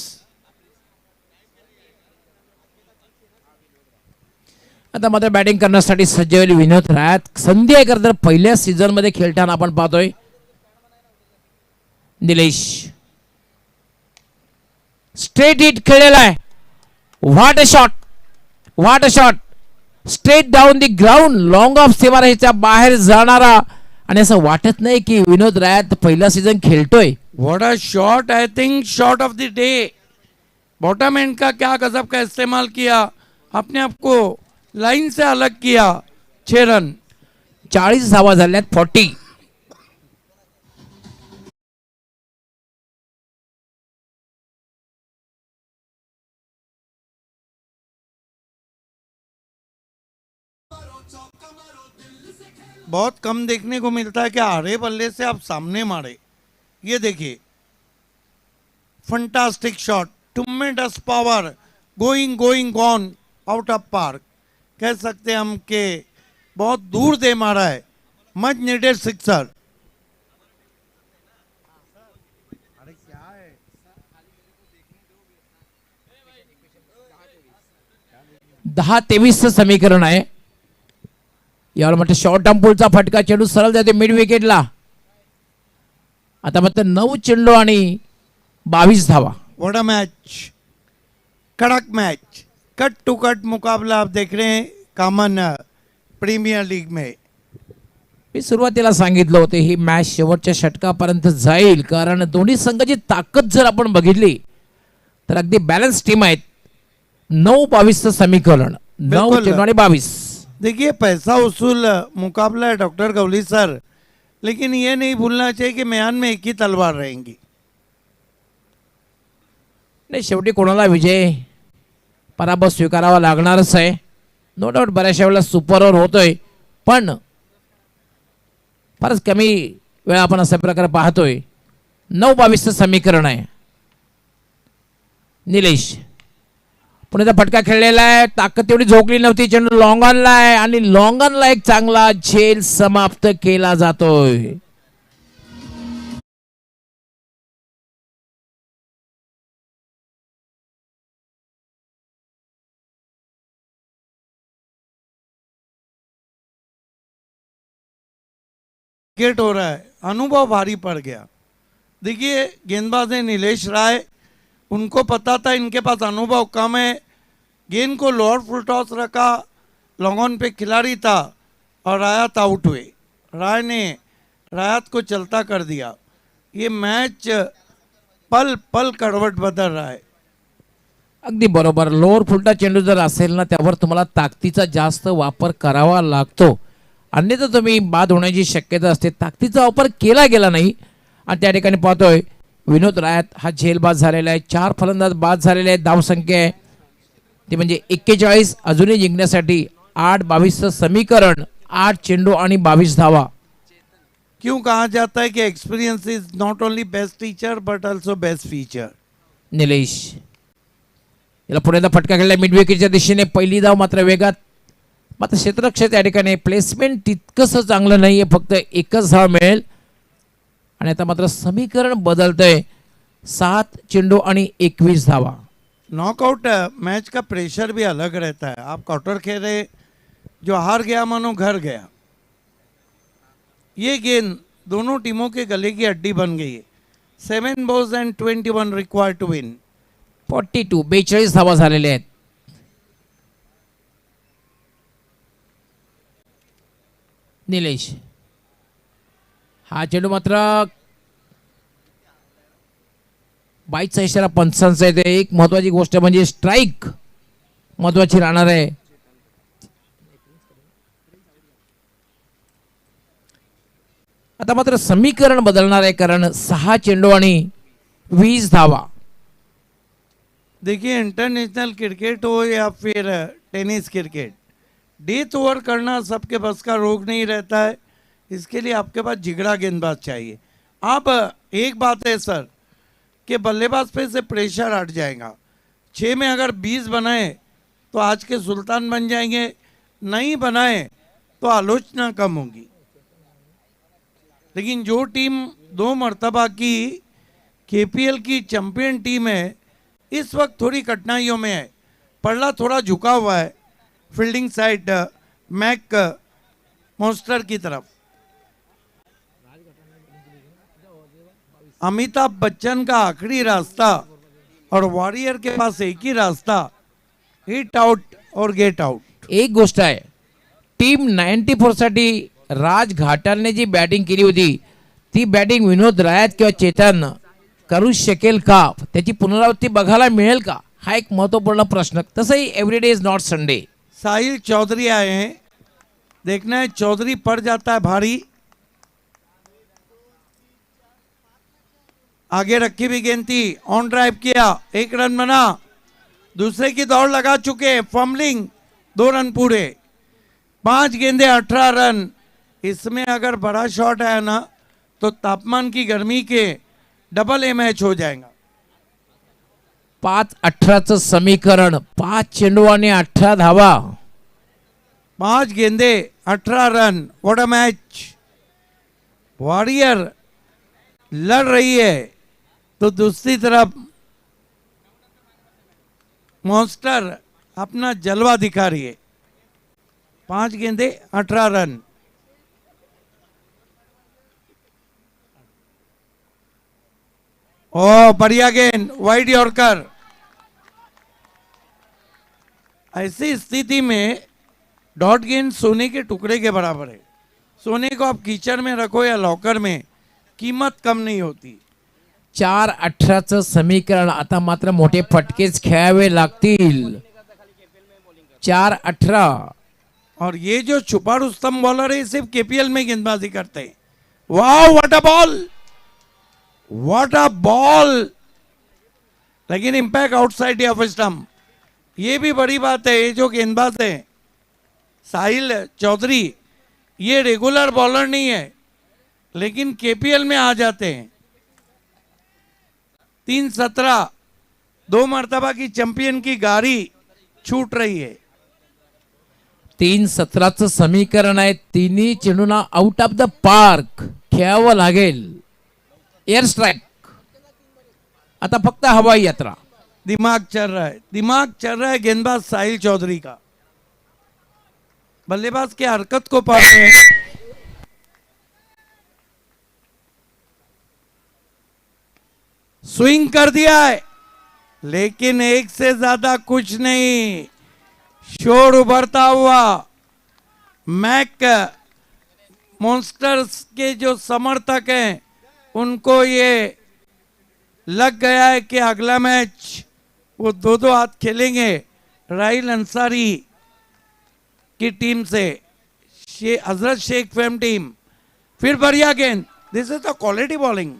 आता मात्र बॅटिंग करण्यासाठी सज्ज होईल विनोद रायत. संधी आहे खरं तर पहिल्या सीझन मध्ये खेळताना आपण पाहतोय. निलेश स्ट्रेट हिट खेळलेला आहे. What a shot, what a shot. Straight down the ground, long of सीमारेषेच्या बाहेर जाणारा. आणि असं वाटत नाही की विनोद रायत पहिला सीझन खेळतोय. What a shot, I think shot of the day. Bottom end का क्या गजब का इस्तेमाल किया अपने आप को लाइन से अलग किया, 6 रन। 40 धावा झाल्यात 40. बहुत कम देखने को मिलता है कि आड़े बल्ले से आप सामने मारे। ये देखिए, fantastic shot, tremendous power, going going gone out of park. कह सकते हैं हम कि बहुत दूर दे मारा है, मच नीडेड सिक्सर। 10-23 समीकरण आहे. यावर म्हटलं शॉर्ट टर्म पुलचा फटका, चेंडू सरळ जाते मिड विकेटला. आता मात्र 9 चेंडू आणि 22 धावा. व्हाट अ मैच, कड़क मैच, कट टू कट मुकाबला आप देख रहे हैं कॉमन प्रीमियर लीग में। मी सुरुवातीला सांगितलं होतं ही मॅच शेवटच्या षटकापर्यंत जाईल, कारण दोन्ही संघाची ताकद जर आपण बघितली तर अगदी बॅलन्स टीम आहेत. 9-22 समीकरण, 9 बिल्कुल. चेंडू आणि 22. देखिए, पैसा वसूल मुकाबला है डॉक्टर गवली सर, लेकिन ये नहीं भूलना चाहिए कि मैदान में एक ही तलवार रहेंगी। नाही, शेवटी कोणाला विजय पराभव स्वीकारावा लागणारच आहे. नो डाऊट बऱ्याचशा वेळेला सुपर ओव्हर होतोय, पण फारच कमी वेळा आपण अशा प्रकारे पाहतोय. 9-22 समीकरण आहे. निलेश पुण्याचा फटका खेळलेला आहे, ताकद तेवढी झोकली नव्हती, चेंडू लॉंग ऑनला आहे आणि लॉंग ऑनला एक चांगला झेल समाप्त केला जातोय. विकेट हो रहा है, अनुभव भारी पड़ गया। देखिए, गेंदबाज है नीलेश राय, उनको पता था इनके पास अनुभव कम है, गेंद को लोअर फुल टॉस रखा, लॉन्ग ऑन पे खिलाड़ी था और रायत आउट हुए। राय ने रायत को चलता कर दिया। ये मैच पल पल करवट बदल रहा है। अगदी बरोबर. लोअर फुलटा चेंडू जर असेल ना, त्यावर तुम्हाला ताकदीचा जास्त वापर करावा लागतो, अन्यथा तुम्ही बाद होण्याची शक्यता असते. ताकदीचा वापर केला गेला नाही आणि त्या ठिकाणी पाहतोय विनोद रायत हा झेलबाद झालेला आहे. 4 फलंदाज बाद झालेले आहेत. धावसंख्या आहे ती म्हणजे 41. अजूनही जिंकण्यासाठी 8-22 समीकरण, 8 चेंडू आणि 22 धावा. क्यों कहा जाता है कि experience is not only best teacher but also best feature. Nilesh याला पुण्याचा फटका खेळला मिड विकेटच्या दिशेने. पहिली धाव मात्र वेगात, मात्र क्षेत्ररक्षक त्या ठिकाणी प्लेसमेंट तितकंसं चांगलं नाही आहे, फक्त एकच धाव मिळेल. आणि आता मात्र समीकरण बदलतंय. 7 चेंडू आणि 21 धावा. नॉकआउट मैच का प्रेशर भी अलग रहता है। आप क्वार्टर खेल रहे, जो हार गया मानो घर गया। ये गेंद दोनों टीमों के गले की हड्डी बन गई है। 7 balls and 21 required to win। 42 धावा झालेल्या आहेत. निलेश हा चेंडू मात्र 22चा इशारा पंचांचा आहे. एक महत्वाची गोष्ट म्हणजे स्ट्राईक महत्वाची राहणार आहे. आता मात्र समीकरण बदलणार आहे, कारण 6 चेंडू आणि 20 धावा. देखिए, इंटरनेशनल क्रिकेट हो या फिर टेनिस क्रिकेट, डेथ ओवर करना सबके बस का रोग नहीं रहता है। इसके लिए आपके पास जिगरा गेंदबाज चाहिए। अब एक बात है सर कि बल्लेबाज पे से प्रेशर हट जाएगा। 6 में अगर 20 बनाए तो आज के सुल्तान बन जाएंगे, नहीं बनाए तो आलोचना कम होगी। लेकिन जो टीम 2 मरतबा की केपीएल की चैंपियन टीम है, इस वक्त थोड़ी कठिनाइयों में है। पल्ला थोड़ा झुका हुआ है फील्डिंग साइड मैक मॉन्स्टर की तरफ। अमिताभ बच्चन का आखिरी रास्ता और वॉरियर के पास एक ही रास्ता, हिट आउट और गेट आउट। एक गोष्ट आहे, टीम 94 साठी राज घाटालने जी बॅटिंग केली होती, ती बॅटिंग विनोद रायत किंवा चेतन करू शकेल का? त्याची पुनरावृत्ती बघायला मिळेल का? हा एक महत्त्वपूर्ण प्रश्न. तसंही everyday is not Sunday. Sahil Chaudhary आए हैं, देखना है चौधरी पड़ जाता है भारी. आगे रखी भी गेंद थी, ऑन ड्राइव किया, 1 रन बना. दूसरे की दौड़ लगा चुके, फम्बलिंग, 2 रन पूरे. 5 गेंदे 18 रन. इसमें अगर बड़ा शॉट आया ना तो तापमान की गर्मी के डबल ए मैच हो जाएगा. 5-18चं समीकरण. 5 चेंडू आणि 18 धावा. 5 गेंदे 18 run. What a match. Warrior लड़ रही है तो दूसरी तरफ मॉन्स्टर अपना जलवा दिखा रही है. 5 गेंदे 18 रन. ओ बढ़िया गेंद, वाइड यॉर्कर. ऐसी स्थिति में डॉट गेंद सोने के टुकड़े के बराबर है. सोने को आप कीचड़ में रखो या लॉकर में, कीमत कम नहीं होती. 4-18चं समीकरण. आता मात्र मोठे फटकेच खेळावे लागतील. 4-18. और ये जो छुपा रुस्तम बॉलर है सिर्फ केपीएल में गेंदबाजी करते हैं. वाह what a ball, what a ball. लेकिन इंपैक्ट आउटसाइड ऑफ स्टंप. ये भी बड़ी बात है. ये जो गेंदबाज है साहिल चौधरी, ये रेगुलर बॉलर नहीं है लेकिन केपीएल में आ जाते हैं. 3-17, 2 मर्तबा की चैंपियन की गाड़ी छूट रही है. 3-17चं समीकरण आहे. तिन्ही चेंडूंना आउट ऑफ द पार्क खेळावं लागेल. Air strike. आता फक्त हवाई यात्रा. दिमाग चल रहा है गेंदबाज साहिल चौधरी का. बल्लेबाज की हरकत को पढ़ रहे हैं. स्विंग कर दिया है लेकिन एक से ज्यादा कुछ नहीं. शोर उभरता हुआ. मैक मॉन्स्टर्स के जो समर्थक हैं उनको ये लग गया है कि अगला मैच वो 2-2 हाथ खेलेंगे राहिल अंसारी की टीम से, हजरत शेख फेम टीम. फिर बढ़िया गेंद. This is the quality bowling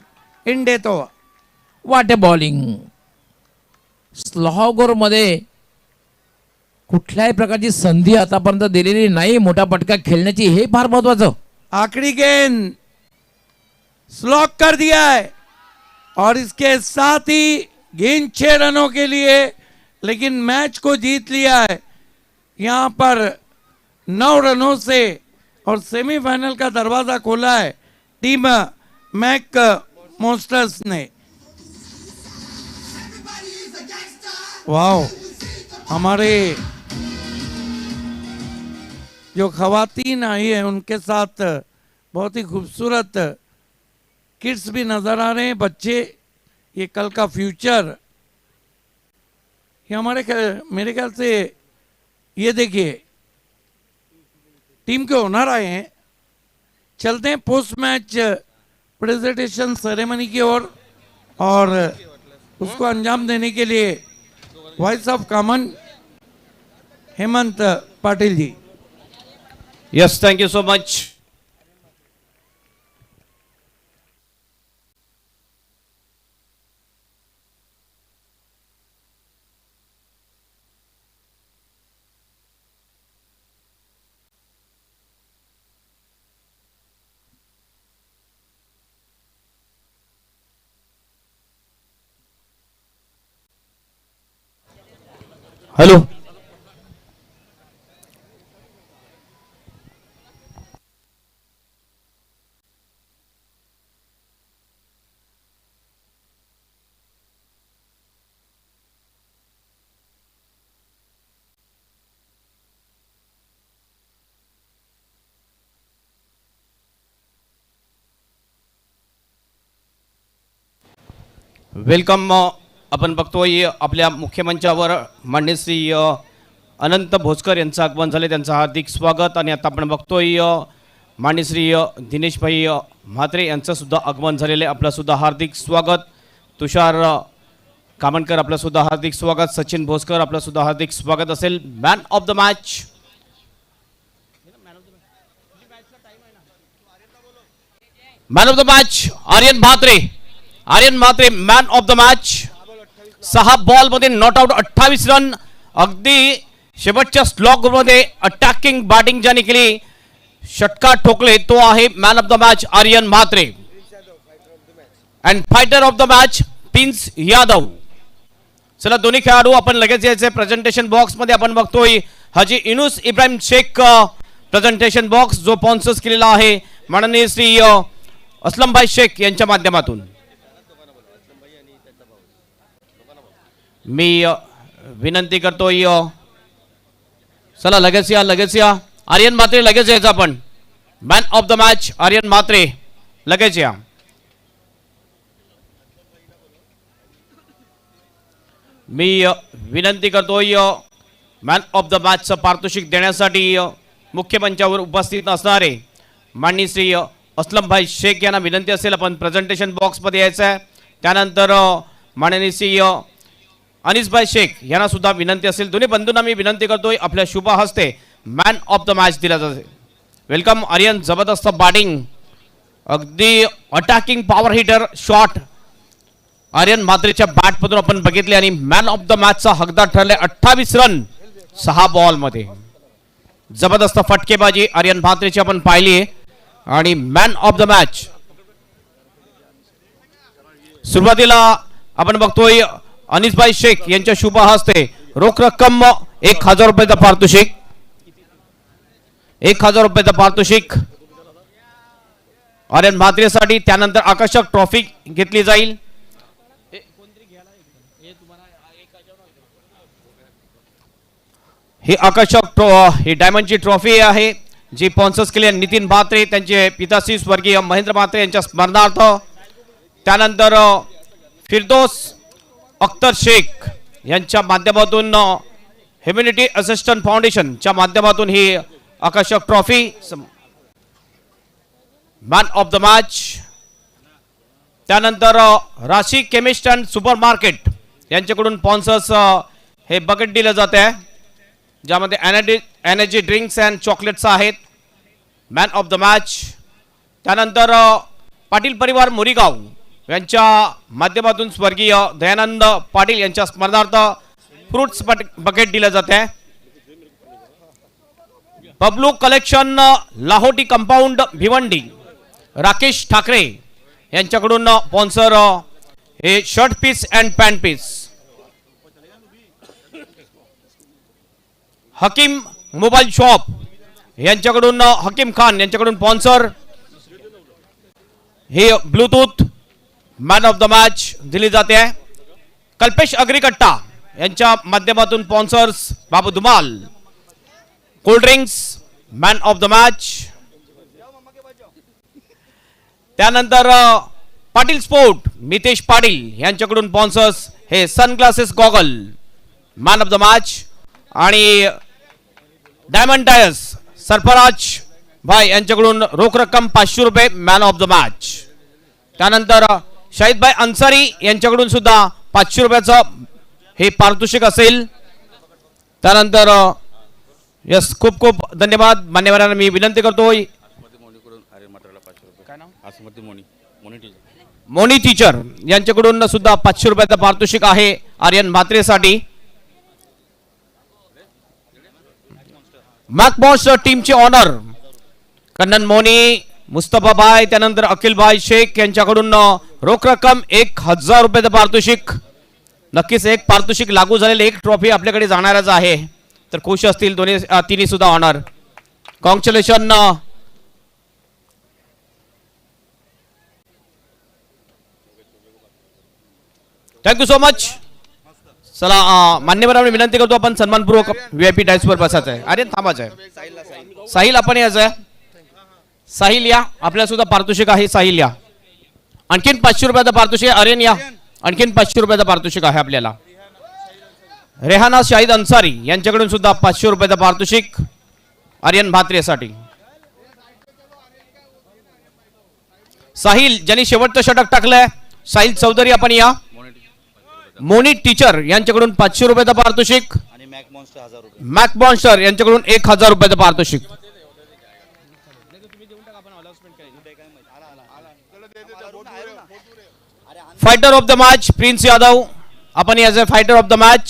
in death over. What a bowling. Slogger मध्ये कुठल्याही प्रकारची संधी आतापर्यंत दिलेली नाही मोठा पटका खेळण्याची. हे फार महत्वाचं. आखिरी गेंद स्लॉक कर दिया है और इसके साथ ही गेंद 6 रनों के लिए, लेकिन मैच को जीत लिया है यहां पर 9 रनों से. और सेमीफाइनल का दरवाजा खोला है टीम मैक मॉन्स्टर्स ने. वाओ. हमारे जो खवातीन आई है उनके साथ बहुत ही खूबसूरत किड्स भी नजर आ रहे हैं. बच्चे, ये कल का फ्यूचर. ये मेरे ख्याल से ये देखिए टीम के ओनर आए हैं. चलते हैं पोस्ट मैच प्रेजेंटेशन सेरेमनी की ओर और उसको अंजाम देने के लिए voice of common Hemant Patil ji. Yes, thank you so much. Hello. Welcome. आपण बघतोय आपल्या मुख्य मंचावर माननीय श्री अनंत भोसकर यांचं आगमन झाले. त्यांचं हार्दिक स्वागत. आणि आता आपण बघतोय माननीय श्री दिनेशभाई म्हात्रे यांचं सुद्धा आगमन झालेले. आपलं सुद्धा हार्दिक स्वागत. तुषार कामनकर आपलं सुद्धा हार्दिक स्वागत, सचिन भोसकर आपलं सुद्धा हार्दिक स्वागत असेल. Man of the match Aryan Mhatre. Aryan Mhatre man of the match. 6 ball मध्ये नॉट आउट, 28 रन. अगदी शेवटच्या स्लॉग मध्ये अटॅकिंग बॅटिंग ज्याने केली, षटकार ठोकले, तो आहे man of the match Aryan Mhatre. And fighter of the match Prince Yadav. चला दोन्ही खेळाडू आपण लगेच यायचे प्रेझेंटेशन बॉक्स मध्ये. आपण बघतोय हाजी इनुस इब्राहिम शेख प्रेझेंटेशन बॉक्स जो स्पॉन्सर्स केलेला आहे माननीय श्री असलमभाई शेख यांच्या माध्यमातून. मी विनंती करतोय, चला लगेच या. आर्यन म्हात्रे लगेच यायचं आपण. Man of the match Aryan Mhatre, लगेच या. मी विनंती करतोय मॅन ऑफ द मॅचचं पारितोषिक देण्यासाठी मुख्य मंचावर उपस्थित असणारे माननीय श्री असलमभाई शेख यांना विनंती असेल आपण प्रेझेंटेशन बॉक्समध्ये यायचं आहे. त्यानंतर माननीय श्री अनिसभाई शेख यांना सुद्धा विनंती असेल. दोन्ही बंधूंना मी विनंती करतोय आपल्या शुभ हस्ते मॅन ऑफ द मॅच दिला जाते. वेलकम आर्यन, जबरदस्त बॅटिंग, अगदी attacking power hitter shot Aryan म्हात्रेच्या बॅटमधून आपण बघितले आणि मॅन ऑफ द मॅचचा हकदार ठरले. 28 रन 6 बॉल मध्ये. जबरदस्त फटकेबाजी आर्यन म्हात्रेची आपण पाहिली आहे. आणि मॅन ऑफ द मॅच सुरुवातीला आपण बघतोय अनिसभाई शेख यांच्या शुभ हस्ते रोख रक्कम 1000 रुपयाचं पारितोषिक. 1000 रुपयाचं पारितोषिक आर्यन म्हात्रेसाठी. त्यानंतर आकर्षक ट्रॉफी घेतली जाईल. ही आकर्षक ही डायमंडची ट्रॉफी आहे जी स्पॉन्सर्स केली नितीन म्हात्रे त्यांचे पिताश्री स्वर्गीय महेंद्र म्हात्रे यांच्या स्मरणार्थ. त्यानंतर फिरदोस अख्तर शेख यांच्या माध्यमातून ह्युमॅनिटी असिस्टंट फाउंडेशनच्या माध्यमातून ही आकर्षक trophy man of the match. त्यानंतर राशी केमिस्ट अँड सुपर मार्केट यांच्याकडून स्पॉन्सर्स हे बकेट दिलं जात आहे ज्यामध्ये एनर्जी ड्रिंक्स अँड चॉकलेट्स आहेत. Man of the match. त्यानंतर पाटील परिवार मोरीगाव यांच्या माध्यमातून स्वर्गीय दयानंद पाटील यांच्या स्मरणार्थ फ्रुट्स बकेट दिलं जात आहे. बबलू कलेक्शन लाहोटी कंपाऊंड भिवंडी राकेश ठाकरे यांच्याकडून स्पॉन्सर हे shirt piece and pant piece. Hakim mobile shop यांच्याकडून हकीम खान यांच्याकडून स्पॉन्सर हे Bluetooth man of the match दिली जाते आहे. कल्पेश अग्रिकट्टा यांच्या माध्यमातून sponsors Babu Dhumal cold drinks man of the match. त्यानंतर पाटील स्पोर्ट मितेश पाटील यांच्याकडून स्पॉन्सर्स हे sunglasses goggle man of the match. आणि डायमंड टायर्स सरफराज भाई यांच्याकडून रोख रक्कम 500 रुपये मॅन ऑफ द मॅच. त्यानंतर शाहिदभाई अन्सारी यांच्याकडून सुद्धा 500 रुपयाचं हे पारितोषिक असेल. त्यानंतर यस खूप खूप धन्यवाद मान्यवरांना मी विनंती करतोय. मोनी टीचर यांच्याकडून सुद्धा 500 रुपयाचं पारितोषिक आहे आर्यन म्हात्रेसाठी. मॅकमॉस टीमचे ऑनर कन्नन मोनी मुस्तफा भाई त्यानंतर अखिल भाई शेख यांच्याकडून रोख रक्कम 1000 रुपयाचं पारितोषिक. नक्कीच एक पारितोषिक लागू झालेले एक ट्रॉफी आपल्याकडे जाणारच आहे तर खुश असतील दोन्ही तिन्ही सुद्धा honour. Congratulation. Thank you so much. चला मान्यवरांना विनंती करतो आपण सन्मानपूर्वक VIP डायसवर बसायचं आहे. अरे थांबायचं आहे. साहिल आपण यायचं आहे. साहिल या, आपल्याला सुद्धा पारितोषिक आहे. साहिल या. आणखीन 500 रुपयाचं पारितोषिक. आर्यन या, आणखीन 500 रुपयाचं पारितोषिक आहे आपल्याला. रेहाना शाहिद अन्सारी यांच्याकडून सुद्धा 500 रुपयाचं पारितोषिक आर्यन म्हात्रेसाठी. साहिल ज्यांनी शेवटचं षटक टाकलंय साहिल चौधरी आपण या. मोनी टीचर यांच्याकडून 500 रुपयाचं पारितोषिक आणि मॅक मॉन्स्टर यांच्याकडून 1000 रुपयाचं पारितोषिक. Fighter of the match Prince Yadav, आपण as a fighter of the match.